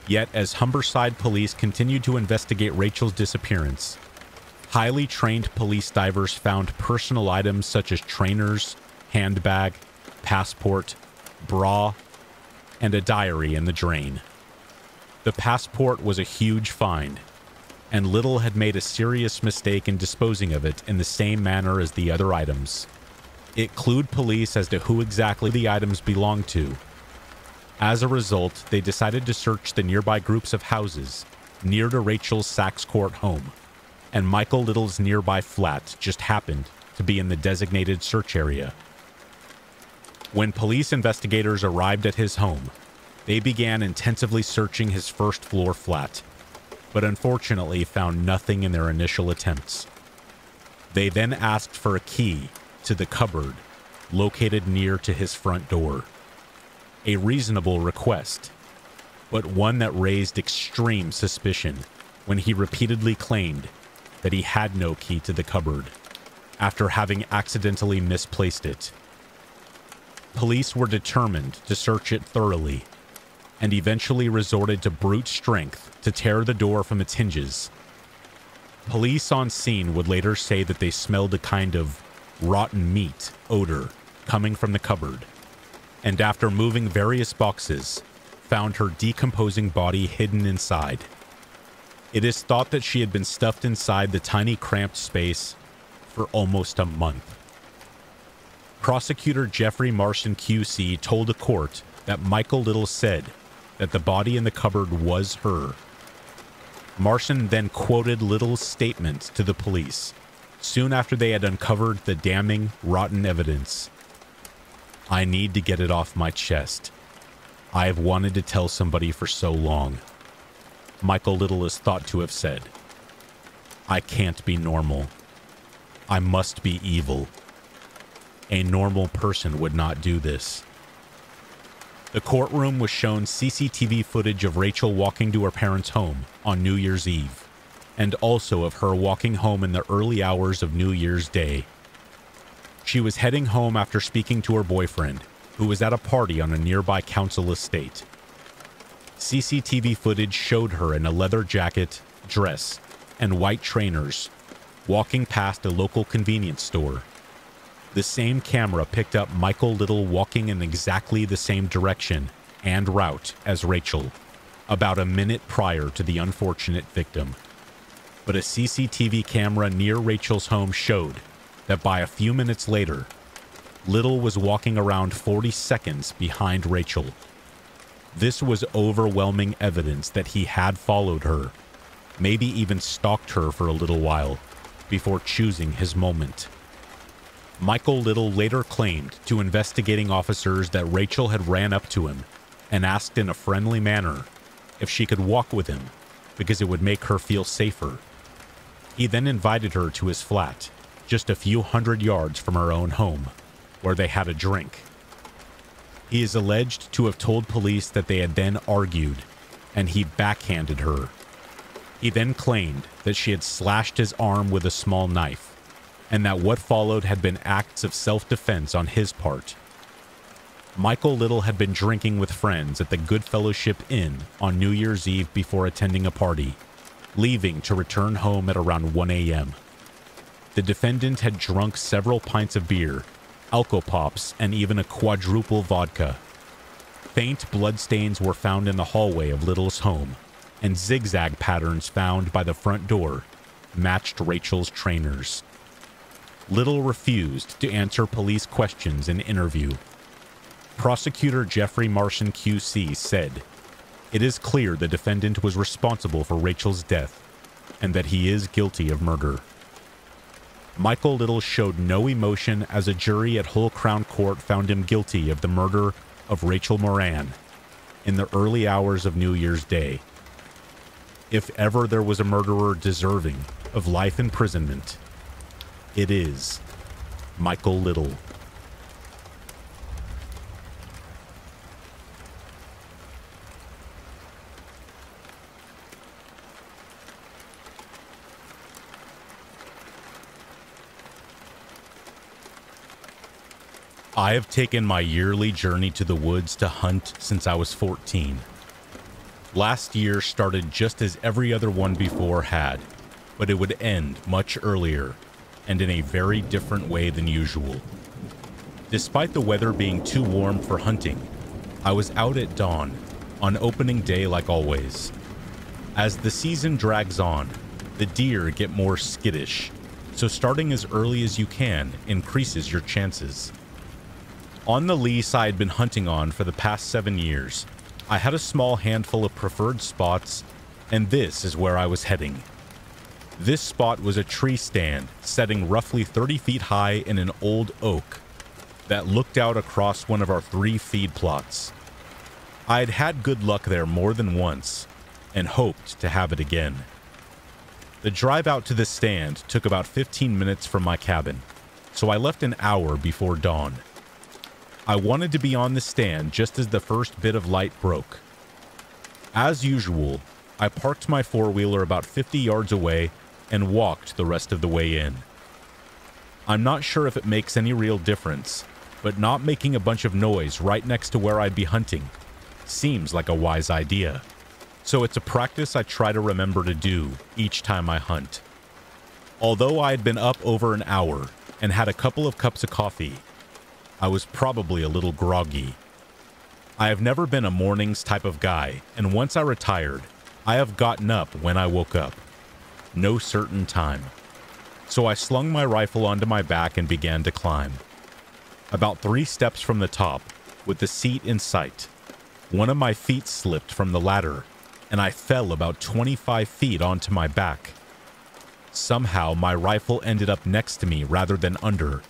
Yet, as Humberside police continued to investigate Rachel's disappearance, highly trained police divers found personal items such as trainers, handbag, passport, bra, and a diary in the drain. The passport was a huge find, and Little had made a serious mistake in disposing of it in the same manner as the other items. It clued police as to who exactly the items belonged to. As a result, they decided to search the nearby groups of houses near to Rachel's Sachs Court home, and Michael Little's nearby flat just happened to be in the designated search area. When police investigators arrived at his home, they began intensively searching his first-floor flat, but unfortunately found nothing in their initial attempts. They then asked for a key to the cupboard located near to his front door. A reasonable request, but one that raised extreme suspicion when he repeatedly claimed that he had no key to the cupboard after having accidentally misplaced it. Police were determined to search it thoroughly and eventually resorted to brute strength to tear the door from its hinges. Police on scene would later say that they smelled a kind of rotten meat odor coming from the cupboard, and after moving various boxes, found her decomposing body hidden inside. It is thought that she had been stuffed inside the tiny cramped space for almost a month. Prosecutor Jeffrey Marson QC told the court that Michael Little said that the body in the cupboard was her. Marson then quoted Little's statement to the police soon after they had uncovered the damning, rotten evidence. "I need to get it off my chest. I have wanted to tell somebody for so long," Michael Little is thought to have said. "I can't be normal. I must be evil. A normal person would not do this." The courtroom was shown CCTV footage of Rachel walking to her parents' home on New Year's Eve, and also of her walking home in the early hours of New Year's Day. She was heading home after speaking to her boyfriend, who was at a party on a nearby council estate. CCTV footage showed her in a leather jacket, dress, and white trainers, walking past a local convenience store. The same camera picked up Michael Little walking in exactly the same direction and route as Rachel, about a minute prior to the unfortunate victim. But a CCTV camera near Rachel's home showed that by a few minutes later, Little was walking around 40 seconds behind Rachel. This was overwhelming evidence that he had followed her, maybe even stalked her for a little while, before choosing his moment. Michael Little later claimed to investigating officers that Rachel had ran up to him and asked in a friendly manner if she could walk with him because it would make her feel safer. He then invited her to his flat, just a few hundred yards from her own home, where they had a drink. He is alleged to have told police that they had then argued, and he backhanded her. He then claimed that she had slashed his arm with a small knife, and that what followed had been acts of self-defense on his part. Michael Little had been drinking with friends at the Good Fellowship Inn on New Year's Eve before attending a party, leaving to return home at around 1 a.m. The defendant had drunk several pints of beer, Alcopops, and even a quadruple vodka. Faint bloodstains were found in the hallway of Little's home, and zigzag patterns found by the front door matched Rachel's trainers. Little refused to answer police questions in interview. Prosecutor Jeffrey Marson QC said, "It is clear the defendant was responsible for Rachel's death and that he is guilty of murder." Michael Little showed no emotion as a jury at Hull Crown Court found him guilty of the murder of Rachel Moran in the early hours of New Year's Day. If ever there was a murderer deserving of life imprisonment, it is Michael Little. I have taken my yearly journey to the woods to hunt since I was 14. Last year started just as every other one before had, but it would end much earlier and in a very different way than usual. Despite the weather being too warm for hunting, I was out at dawn, on opening day like always. As the season drags on, the deer get more skittish, so starting as early as you can increases your chances. On the lease I had been hunting on for the past 7 years, I had a small handful of preferred spots, and this is where I was heading. This spot was a tree stand setting roughly 30 feet high in an old oak that looked out across one of our 3 feed plots. I had had good luck there more than once and hoped to have it again. The drive out to the stand took about 15 minutes from my cabin, so I left an hour before dawn. I wanted to be on the stand just as the first bit of light broke. As usual, I parked my four-wheeler about 50 yards away and walked the rest of the way in. I'm not sure if it makes any real difference, but not making a bunch of noise right next to where I'd be hunting seems like a wise idea. So it's a practice I try to remember to do each time I hunt. Although I had been up over an hour and had a couple of cups of coffee, I was probably a little groggy. I have never been a mornings type of guy, and once I retired, I have gotten up when I woke up. No certain time. So I slung my rifle onto my back and began to climb. About 3 steps from the top, with the seat in sight, One of my feet slipped from the ladder, and I fell about 25 feet onto my back. Somehow, my rifle ended up next to me rather than under.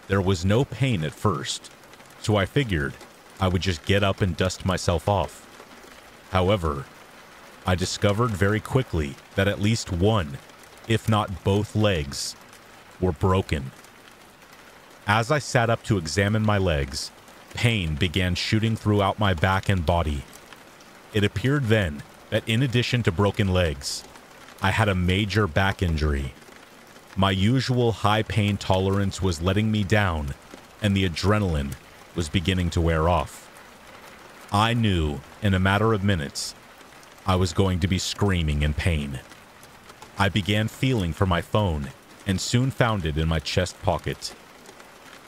There was no pain at first, so I figured I would just get up and dust myself off. However, I discovered very quickly that at least one, if not both legs, were broken. As I sat up to examine my legs, pain began shooting throughout my back and body. It appeared then that in addition to broken legs, I had a major back injury. My usual high pain tolerance was letting me down, and the adrenaline was beginning to wear off. I knew in a matter of minutes I was going to be screaming in pain. I began feeling for my phone and soon found it in my chest pocket.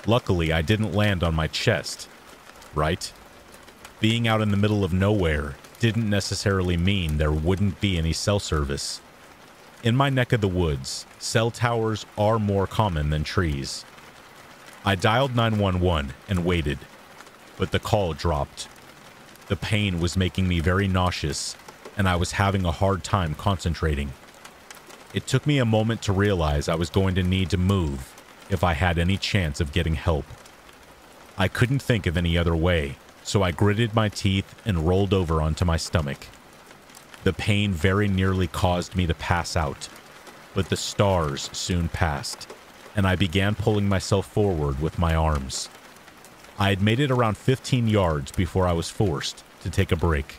Luckily, I didn't land on my chest, right? Being out in the middle of nowhere didn't necessarily mean there wouldn't be any cell service. In my neck of the woods, cell towers are more common than trees. I dialed 911 and waited, but the call dropped. The pain was making me very nauseous, and I was having a hard time concentrating. It took me a moment to realize I was going to need to move if I had any chance of getting help. I couldn't think of any other way, so I gritted my teeth and rolled over onto my stomach. The pain very nearly caused me to pass out, but the stars soon passed, and I began pulling myself forward with my arms. I had made it around 15 yards before I was forced to take a break.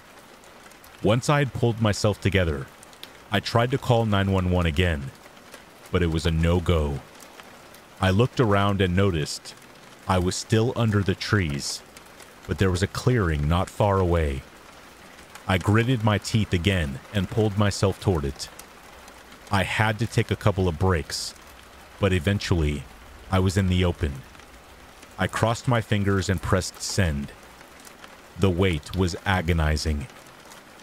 Once I had pulled myself together, I tried to call 911 again, but it was a no-go. I looked around and noticed I was still under the trees, but there was a clearing not far away. I gritted my teeth again and pulled myself toward it. I had to take a couple of breaks, but eventually I was in the open. I crossed my fingers and pressed send. The wait was agonizing,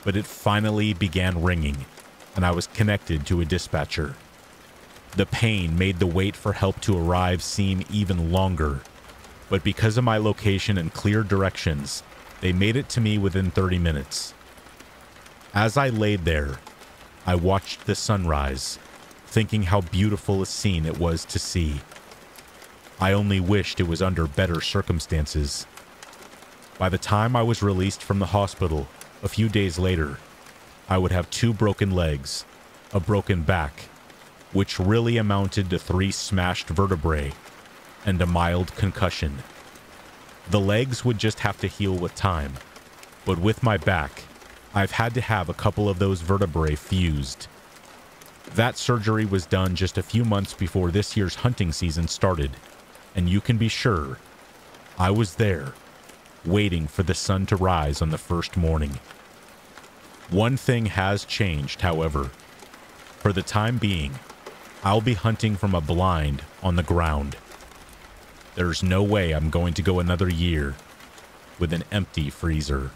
but it finally began ringing, and I was connected to a dispatcher. The pain made the wait for help to arrive seem even longer, but because of my location and clear directions, they made it to me within 30 minutes. As I laid there, I watched the sunrise, thinking how beautiful a scene it was to see. I only wished it was under better circumstances. By the time I was released from the hospital, a few days later, I would have 2 broken legs, a broken back, which really amounted to 3 smashed vertebrae, and a mild concussion. The legs would just have to heal with time, but with my back, I've had to have a couple of those vertebrae fused. That surgery was done just a few months before this year's hunting season started, and you can be sure I was there, waiting for the sun to rise on the first morning. One thing has changed, however. For the time being, I'll be hunting from a blind on the ground. There's no way I'm going to go another year with an empty freezer.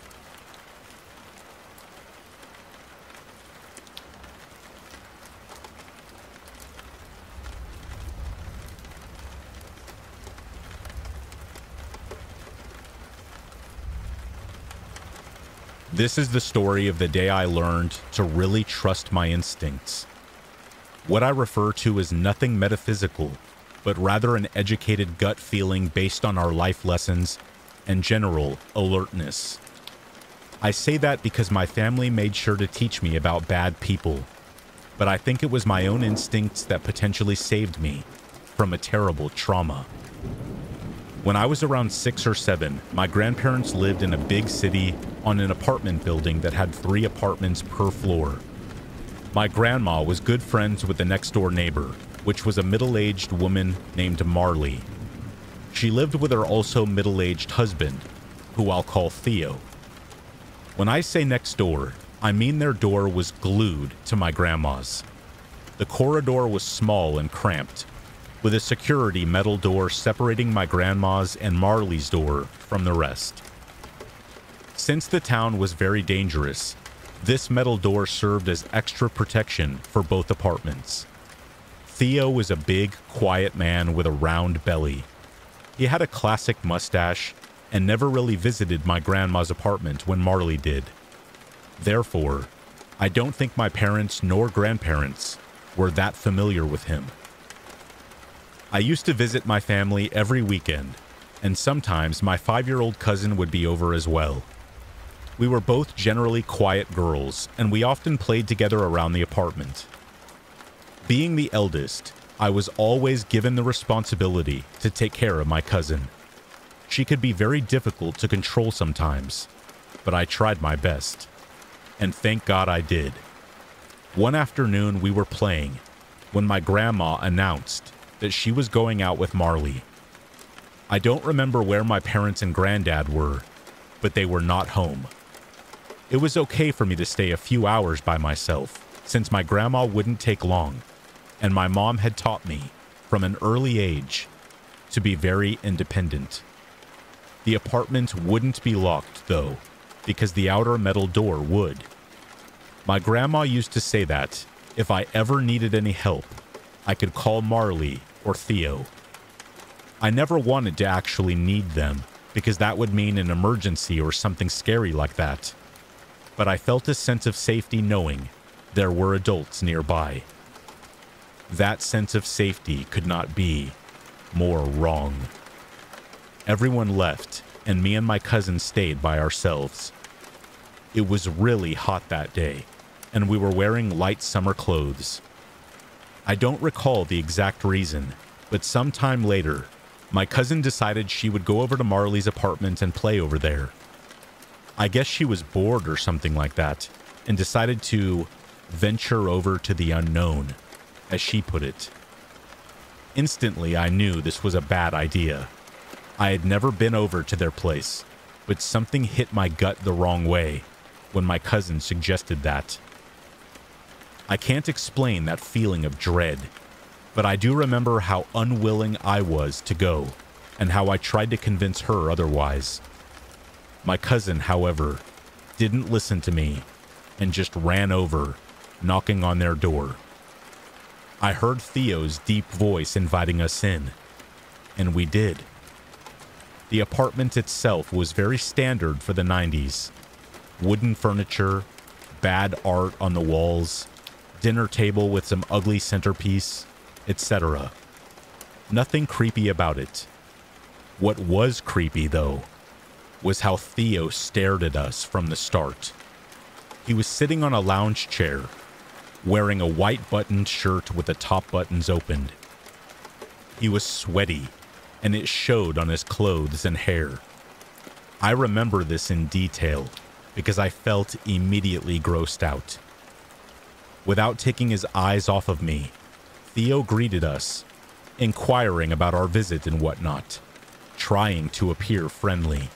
This is the story of the day I learned to really trust my instincts. What I refer to as nothing metaphysical, but rather an educated gut feeling based on our life lessons and general alertness. I say that because my family made sure to teach me about bad people, but I think it was my own instincts that potentially saved me from a terrible trauma. When I was around 6 or 7, my grandparents lived in a big city on an apartment building that had 3 apartments per floor. My grandma was good friends with the next door neighbor, which was a middle-aged woman named Marley. She lived with her also middle-aged husband, who I'll call Theo. When I say next door, I mean their door was glued to my grandma's. The corridor was small and cramped, with a security metal door separating my grandma's and Marley's door from the rest. Since the town was very dangerous, this metal door served as extra protection for both apartments. Theo was a big, quiet man with a round belly. He had a classic mustache, and never really visited my grandma's apartment when Marley did. Therefore, I don't think my parents nor grandparents were that familiar with him. I used to visit my family every weekend, and sometimes my 5-year-old cousin would be over as well. We were both generally quiet girls, and we often played together around the apartment. Being the eldest, I was always given the responsibility to take care of my cousin. She could be very difficult to control sometimes, but I tried my best. And thank God I did. One afternoon we were playing when my grandma announced that she was going out with Marley. I don't remember where my parents and granddad were, but they were not home. It was okay for me to stay a few hours by myself, since my grandma wouldn't take long, and my mom had taught me, from an early age, to be very independent. The apartment wouldn't be locked, though, because the outer metal door would. My grandma used to say that, if I ever needed any help, I could call Marley or Theo. I never wanted to actually need them, because that would mean an emergency or something scary like that. But I felt a sense of safety knowing there were adults nearby. That sense of safety could not be more wrong. Everyone left, and me and my cousin stayed by ourselves. It was really hot that day, and we were wearing light summer clothes. I don't recall the exact reason, but sometime later, my cousin decided she would go over to Marley's apartment and play over there. I guess she was bored or something like that, and decided to venture over to the unknown, as she put it. Instantly, I knew this was a bad idea. I had never been over to their place, but something hit my gut the wrong way when my cousin suggested that. I can't explain that feeling of dread, but I do remember how unwilling I was to go, and how I tried to convince her otherwise. My cousin, however, didn't listen to me, and just ran over, knocking on their door. I heard Theo's deep voice inviting us in, and we did. The apartment itself was very standard for the 90s. Wooden furniture, bad art on the walls, dinner table with some ugly centerpiece, etc. Nothing creepy about it. What was creepy, though, was how Theo stared at us from the start. He was sitting on a lounge chair, wearing a white buttoned shirt with the top buttons opened. He was sweaty, and it showed on his clothes and hair. I remember this in detail because I felt immediately grossed out. Without taking his eyes off of me, Theo greeted us, inquiring about our visit and whatnot, trying to appear friendly.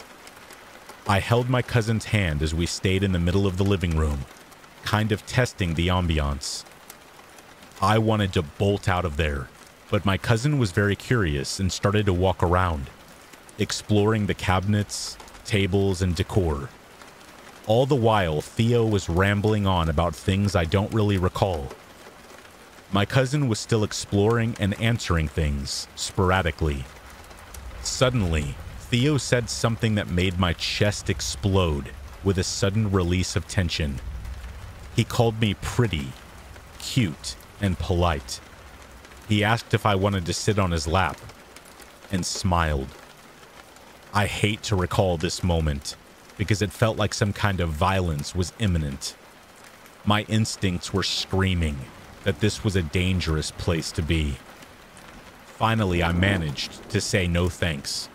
I held my cousin's hand as we stayed in the middle of the living room, kind of testing the ambiance. I wanted to bolt out of there, but my cousin was very curious and started to walk around, exploring the cabinets, tables, and decor. All the while, Theo was rambling on about things I don't really recall. My cousin was still exploring and answering things, sporadically. Suddenly, Theo said something that made my chest explode with a sudden release of tension. He called me pretty, cute, and polite. He asked if I wanted to sit on his lap, and smiled. I hate to recall this moment, because it felt like some kind of violence was imminent. My instincts were screaming that this was a dangerous place to be. Finally, I managed to say no thanks,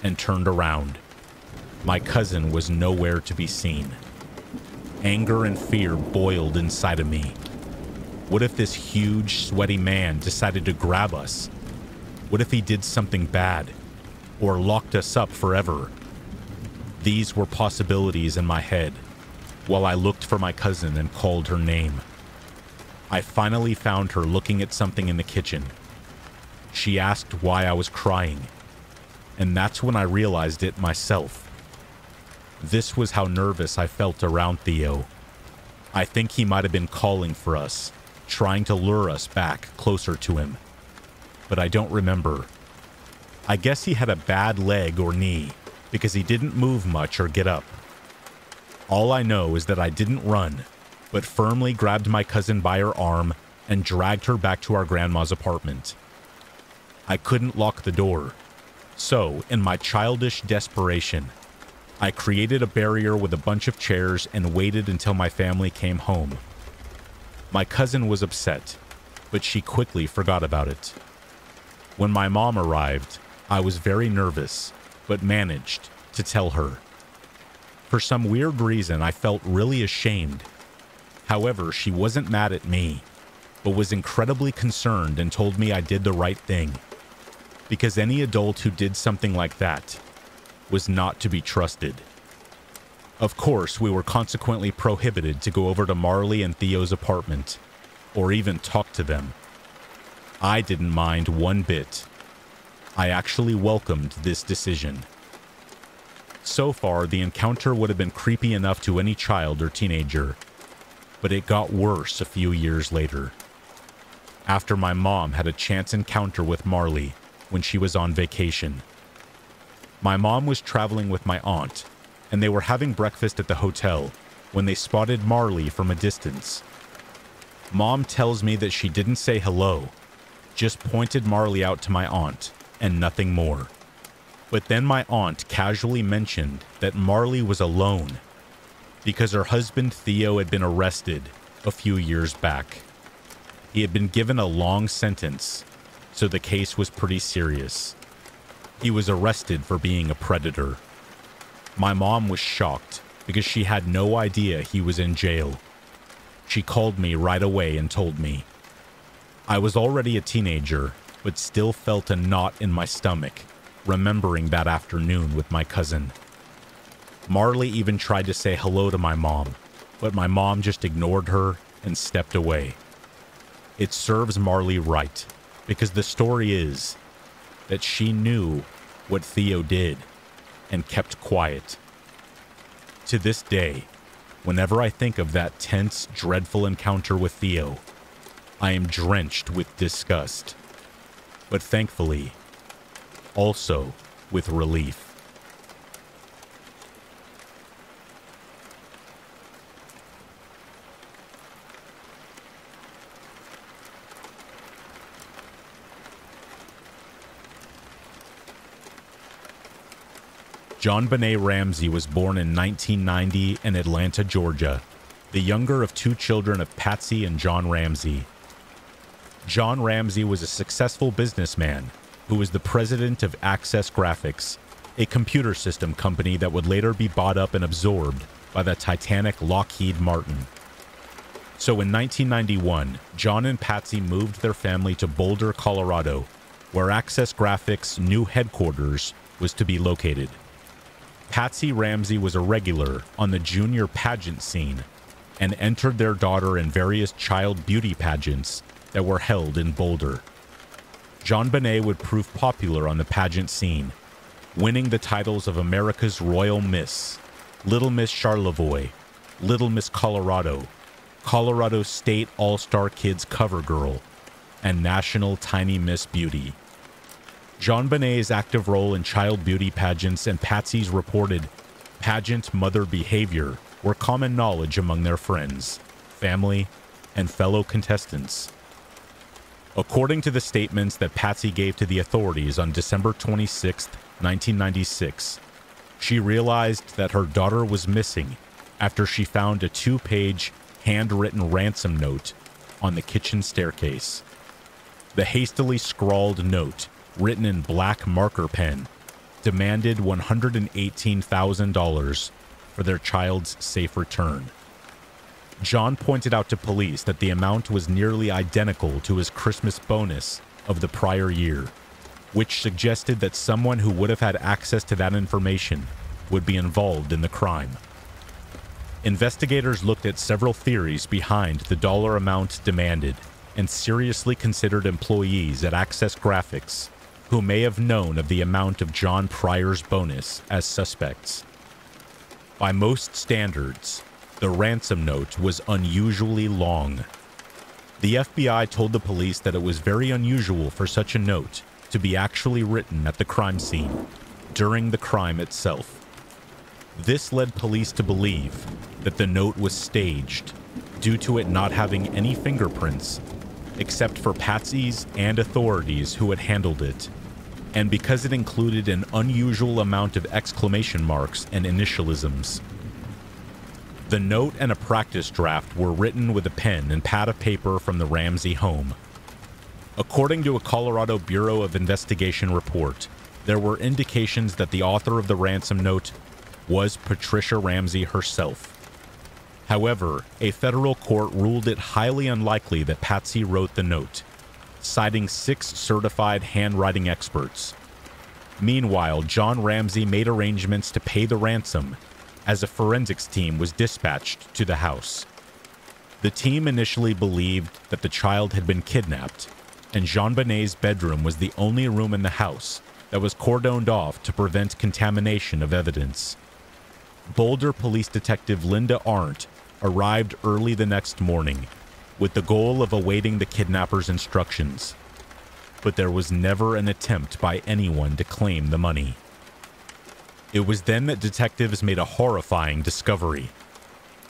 and turned around. My cousin was nowhere to be seen. Anger and fear boiled inside of me. What if this huge, sweaty man decided to grab us? What if he did something bad, or locked us up forever? These were possibilities in my head, while I looked for my cousin and called her name. I finally found her looking at something in the kitchen. She asked why I was crying, and that's when I realized it myself. This was how nervous I felt around Theo. I think he might have been calling for us, trying to lure us back closer to him. But I don't remember. I guess he had a bad leg or knee, because he didn't move much or get up. All I know is that I didn't run, but firmly grabbed my cousin by her arm and dragged her back to our grandma's apartment. I couldn't lock the door, so in my childish desperation, I created a barrier with a bunch of chairs and waited until my family came home. My cousin was upset, but she quickly forgot about it. When my mom arrived, I was very nervous, but managed to tell her. For some weird reason, I felt really ashamed. However, she wasn't mad at me, but was incredibly concerned and told me I did the right thing, because any adult who did something like that was not to be trusted. Of course, we were consequently prohibited to go over to Marley and Theo's apartment, or even talk to them. I didn't mind one bit. I actually welcomed this decision. So far, the encounter would have been creepy enough to any child or teenager, but it got worse a few years later. After my mom had a chance encounter with Marley when she was on vacation. My mom was traveling with my aunt, and they were having breakfast at the hotel when they spotted Marley from a distance. Mom tells me that she didn't say hello, just pointed Marley out to my aunt, and nothing more. But then my aunt casually mentioned that Marley was alone because her husband Theo had been arrested a few years back. He had been given a long sentence, so the case was pretty serious. He was arrested for being a predator. My mom was shocked because she had no idea he was in jail. She called me right away and told me. I was already a teenager, but still felt a knot in my stomach, remembering that afternoon with my cousin. Marley even tried to say hello to my mom, but my mom just ignored her and stepped away. It serves Marley right, because the story is that she knew what Theo did and kept quiet. To this day, whenever I think of that tense, dreadful encounter with Theo, I am drenched with disgust, but thankfully, also with relief. JonBenet Ramsey was born in 1990 in Atlanta, Georgia, the younger of two children of Patsy and John Ramsey. John Ramsey was a successful businessman who was the president of Access Graphics, a computer system company that would later be bought up and absorbed by the titanic Lockheed Martin. So in 1991, John and Patsy moved their family to Boulder, Colorado, where Access Graphics' new headquarters was to be located. Patsy Ramsey was a regular on the junior pageant scene and entered their daughter in various child beauty pageants that were held in Boulder. JonBenet would prove popular on the pageant scene, winning the titles of America's Royal Miss, Little Miss Charlevoix, Little Miss Colorado, Colorado State All-Star Kids Cover Girl, and National Tiny Miss Beauty. JonBenet's active role in child beauty pageants and Patsy's reported pageant mother behavior were common knowledge among their friends, family, and fellow contestants. According to the statements that Patsy gave to the authorities on December 26, 1996, she realized that her daughter was missing after she found a 2-page handwritten ransom note on the kitchen staircase. The hastily scrawled note, written in black marker pen, demanded $118,000 for their child's safe return. John pointed out to police that the amount was nearly identical to his Christmas bonus of the prior year, which suggested that someone who would have had access to that information would be involved in the crime. Investigators looked at several theories behind the dollar amount demanded and seriously considered employees at Access Graphics who may have known of the amount of John Pryor's bonus as suspects. By most standards, the ransom note was unusually long. The FBI told the police that it was very unusual for such a note to be actually written at the crime scene, during the crime itself. This led police to believe that the note was staged due to it not having any fingerprints except for Patsy's and authorities who had handled it, and because it included an unusual amount of exclamation marks and initialisms. The note and a practice draft were written with a pen and pad of paper from the Ramsey home. According to a Colorado Bureau of Investigation report, there were indications that the author of the ransom note was Patricia Ramsey herself. However, a federal court ruled it highly unlikely that Patsy wrote the note, citing 6 certified handwriting experts. Meanwhile, John Ramsey made arrangements to pay the ransom as a forensics team was dispatched to the house. The team initially believed that the child had been kidnapped, and JonBenét's bedroom was the only room in the house that was cordoned off to prevent contamination of evidence. Boulder Police Detective Linda Arndt arrived early the next morning with the goal of awaiting the kidnapper's instructions, but there was never an attempt by anyone to claim the money. It was then that detectives made a horrifying discovery.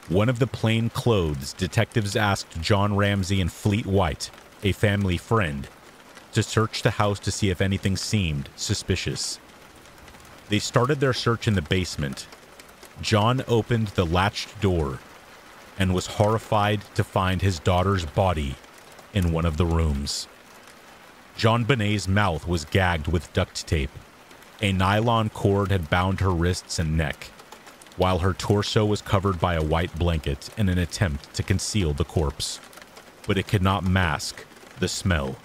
One of the plain clothes detectives asked John Ramsey and Fleet White, a family friend, to search the house to see if anything seemed suspicious. They started their search in the basement. John opened the latched door and was horrified to find his daughter's body in one of the rooms. JonBenét's mouth was gagged with duct tape. A nylon cord had bound her wrists and neck, while her torso was covered by a white blanket in an attempt to conceal the corpse. But it could not mask the smell.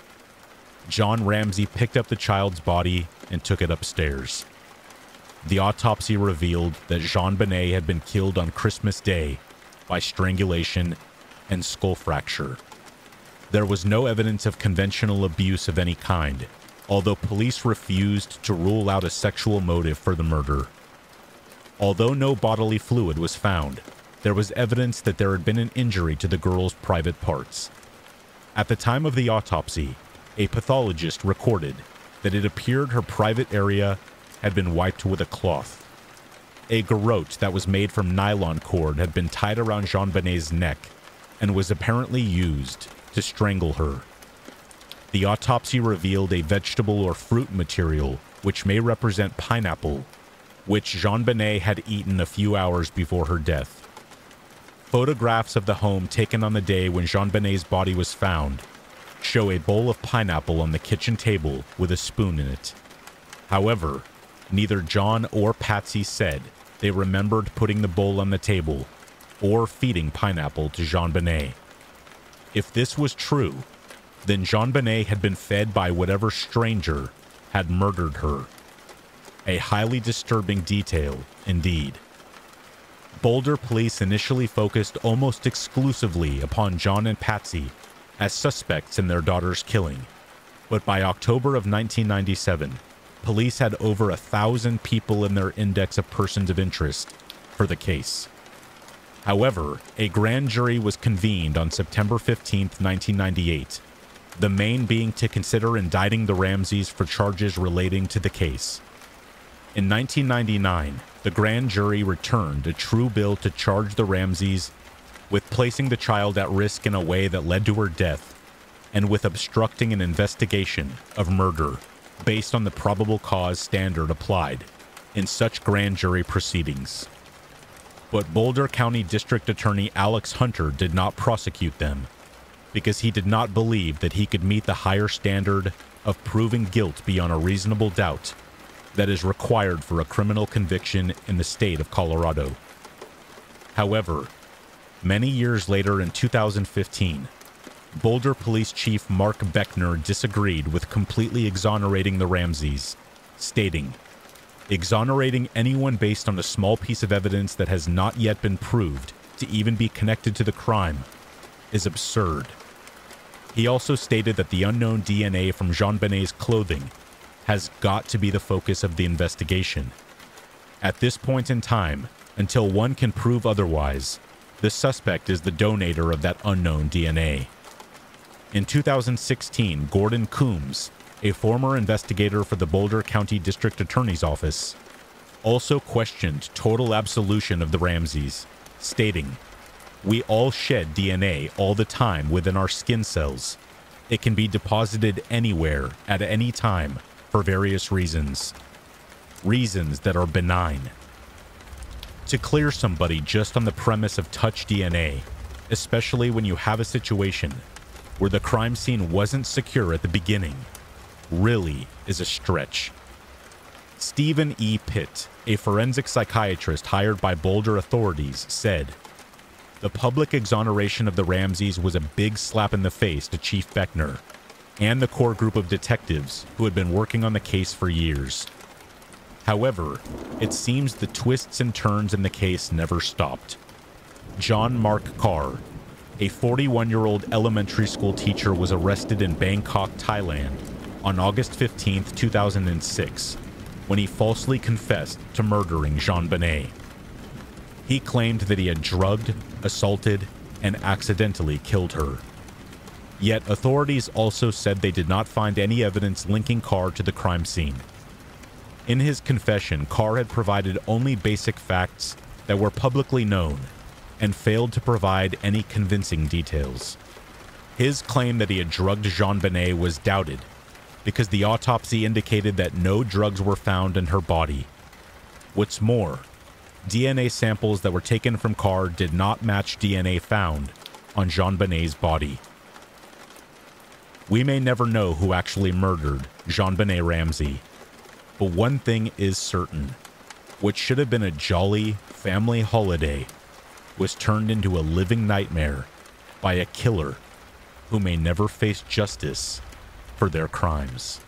John Ramsey picked up the child's body and took it upstairs. The autopsy revealed that JonBenet had been killed on Christmas Day by strangulation and skull fracture. There was no evidence of conventional abuse of any kind, although police refused to rule out a sexual motive for the murder. Although no bodily fluid was found, there was evidence that there had been an injury to the girl's private parts. At the time of the autopsy, a pathologist recorded that it appeared her private area had been wiped with a cloth. A garrote that was made from nylon cord had been tied around JonBenét's neck and was apparently used to strangle her. The autopsy revealed a vegetable or fruit material which may represent pineapple, which JonBenet had eaten a few hours before her death. Photographs of the home taken on the day when JonBenét's body was found show a bowl of pineapple on the kitchen table with a spoon in it. However, neither John or Patsy said they remembered putting the bowl on the table or feeding pineapple to JonBenet. If this was true, then JonBenet had been fed by whatever stranger had murdered her. A highly disturbing detail indeed. Boulder police initially focused almost exclusively upon John and Patsy as suspects in their daughter's killing, but by October of 1997, police had over 1,000 people in their index of persons of interest for the case. However, a grand jury was convened on September 15, 1998, the main being to consider indicting the Ramseys for charges relating to the case. In 1999, the grand jury returned a true bill to charge the Ramseys with placing the child at risk in a way that led to her death and with obstructing an investigation of murder based on the probable cause standard applied in such grand jury proceedings. But Boulder County District Attorney Alex Hunter did not prosecute them because he did not believe that he could meet the higher standard of proving guilt beyond a reasonable doubt that is required for a criminal conviction in the state of Colorado. However, many years later in 2015, Boulder Police Chief Mark Beckner disagreed with completely exonerating the Ramseys, stating, "Exonerating anyone based on a small piece of evidence that has not yet been proved to even be connected to the crime is absurd." He also stated that the unknown DNA from JonBenet's clothing has got to be the focus of the investigation. At this point in time, until one can prove otherwise, the suspect is the donator of that unknown DNA. In 2016, Gordon Coombs, a former investigator for the Boulder County District Attorney's Office, also questioned total absolution of the Ramseys, stating, "We all shed DNA all the time within our skin cells. It can be deposited anywhere at any time for various reasons. Reasons that are benign. To clear somebody just on the premise of touch DNA, especially when you have a situation where the crime scene wasn't secure at the beginning, really is a stretch." Stephen E. Pitt, a forensic psychiatrist hired by Boulder authorities, said, "The public exoneration of the Ramseys was a big slap in the face to Chief Beckner and the core group of detectives who had been working on the case for years. However, it seems the twists and turns in the case never stopped. John Mark Carr, a 41-year-old elementary school teacher, was arrested in Bangkok, Thailand on August 15, 2006, when he falsely confessed to murdering JonBenet. He claimed that he had drugged, assaulted, and accidentally killed her. Yet authorities also said they did not find any evidence linking Carr to the crime scene. In his confession, Carr had provided only basic facts that were publicly known and failed to provide any convincing details. His claim that he had drugged JonBenet was doubted because the autopsy indicated that no drugs were found in her body. What's more, DNA samples that were taken from Carr did not match DNA found on JonBenet's body. We may never know who actually murdered JonBenet Ramsey, but one thing is certain. What should have been a jolly family holiday was turned into a living nightmare by a killer who may never face justice for their crimes.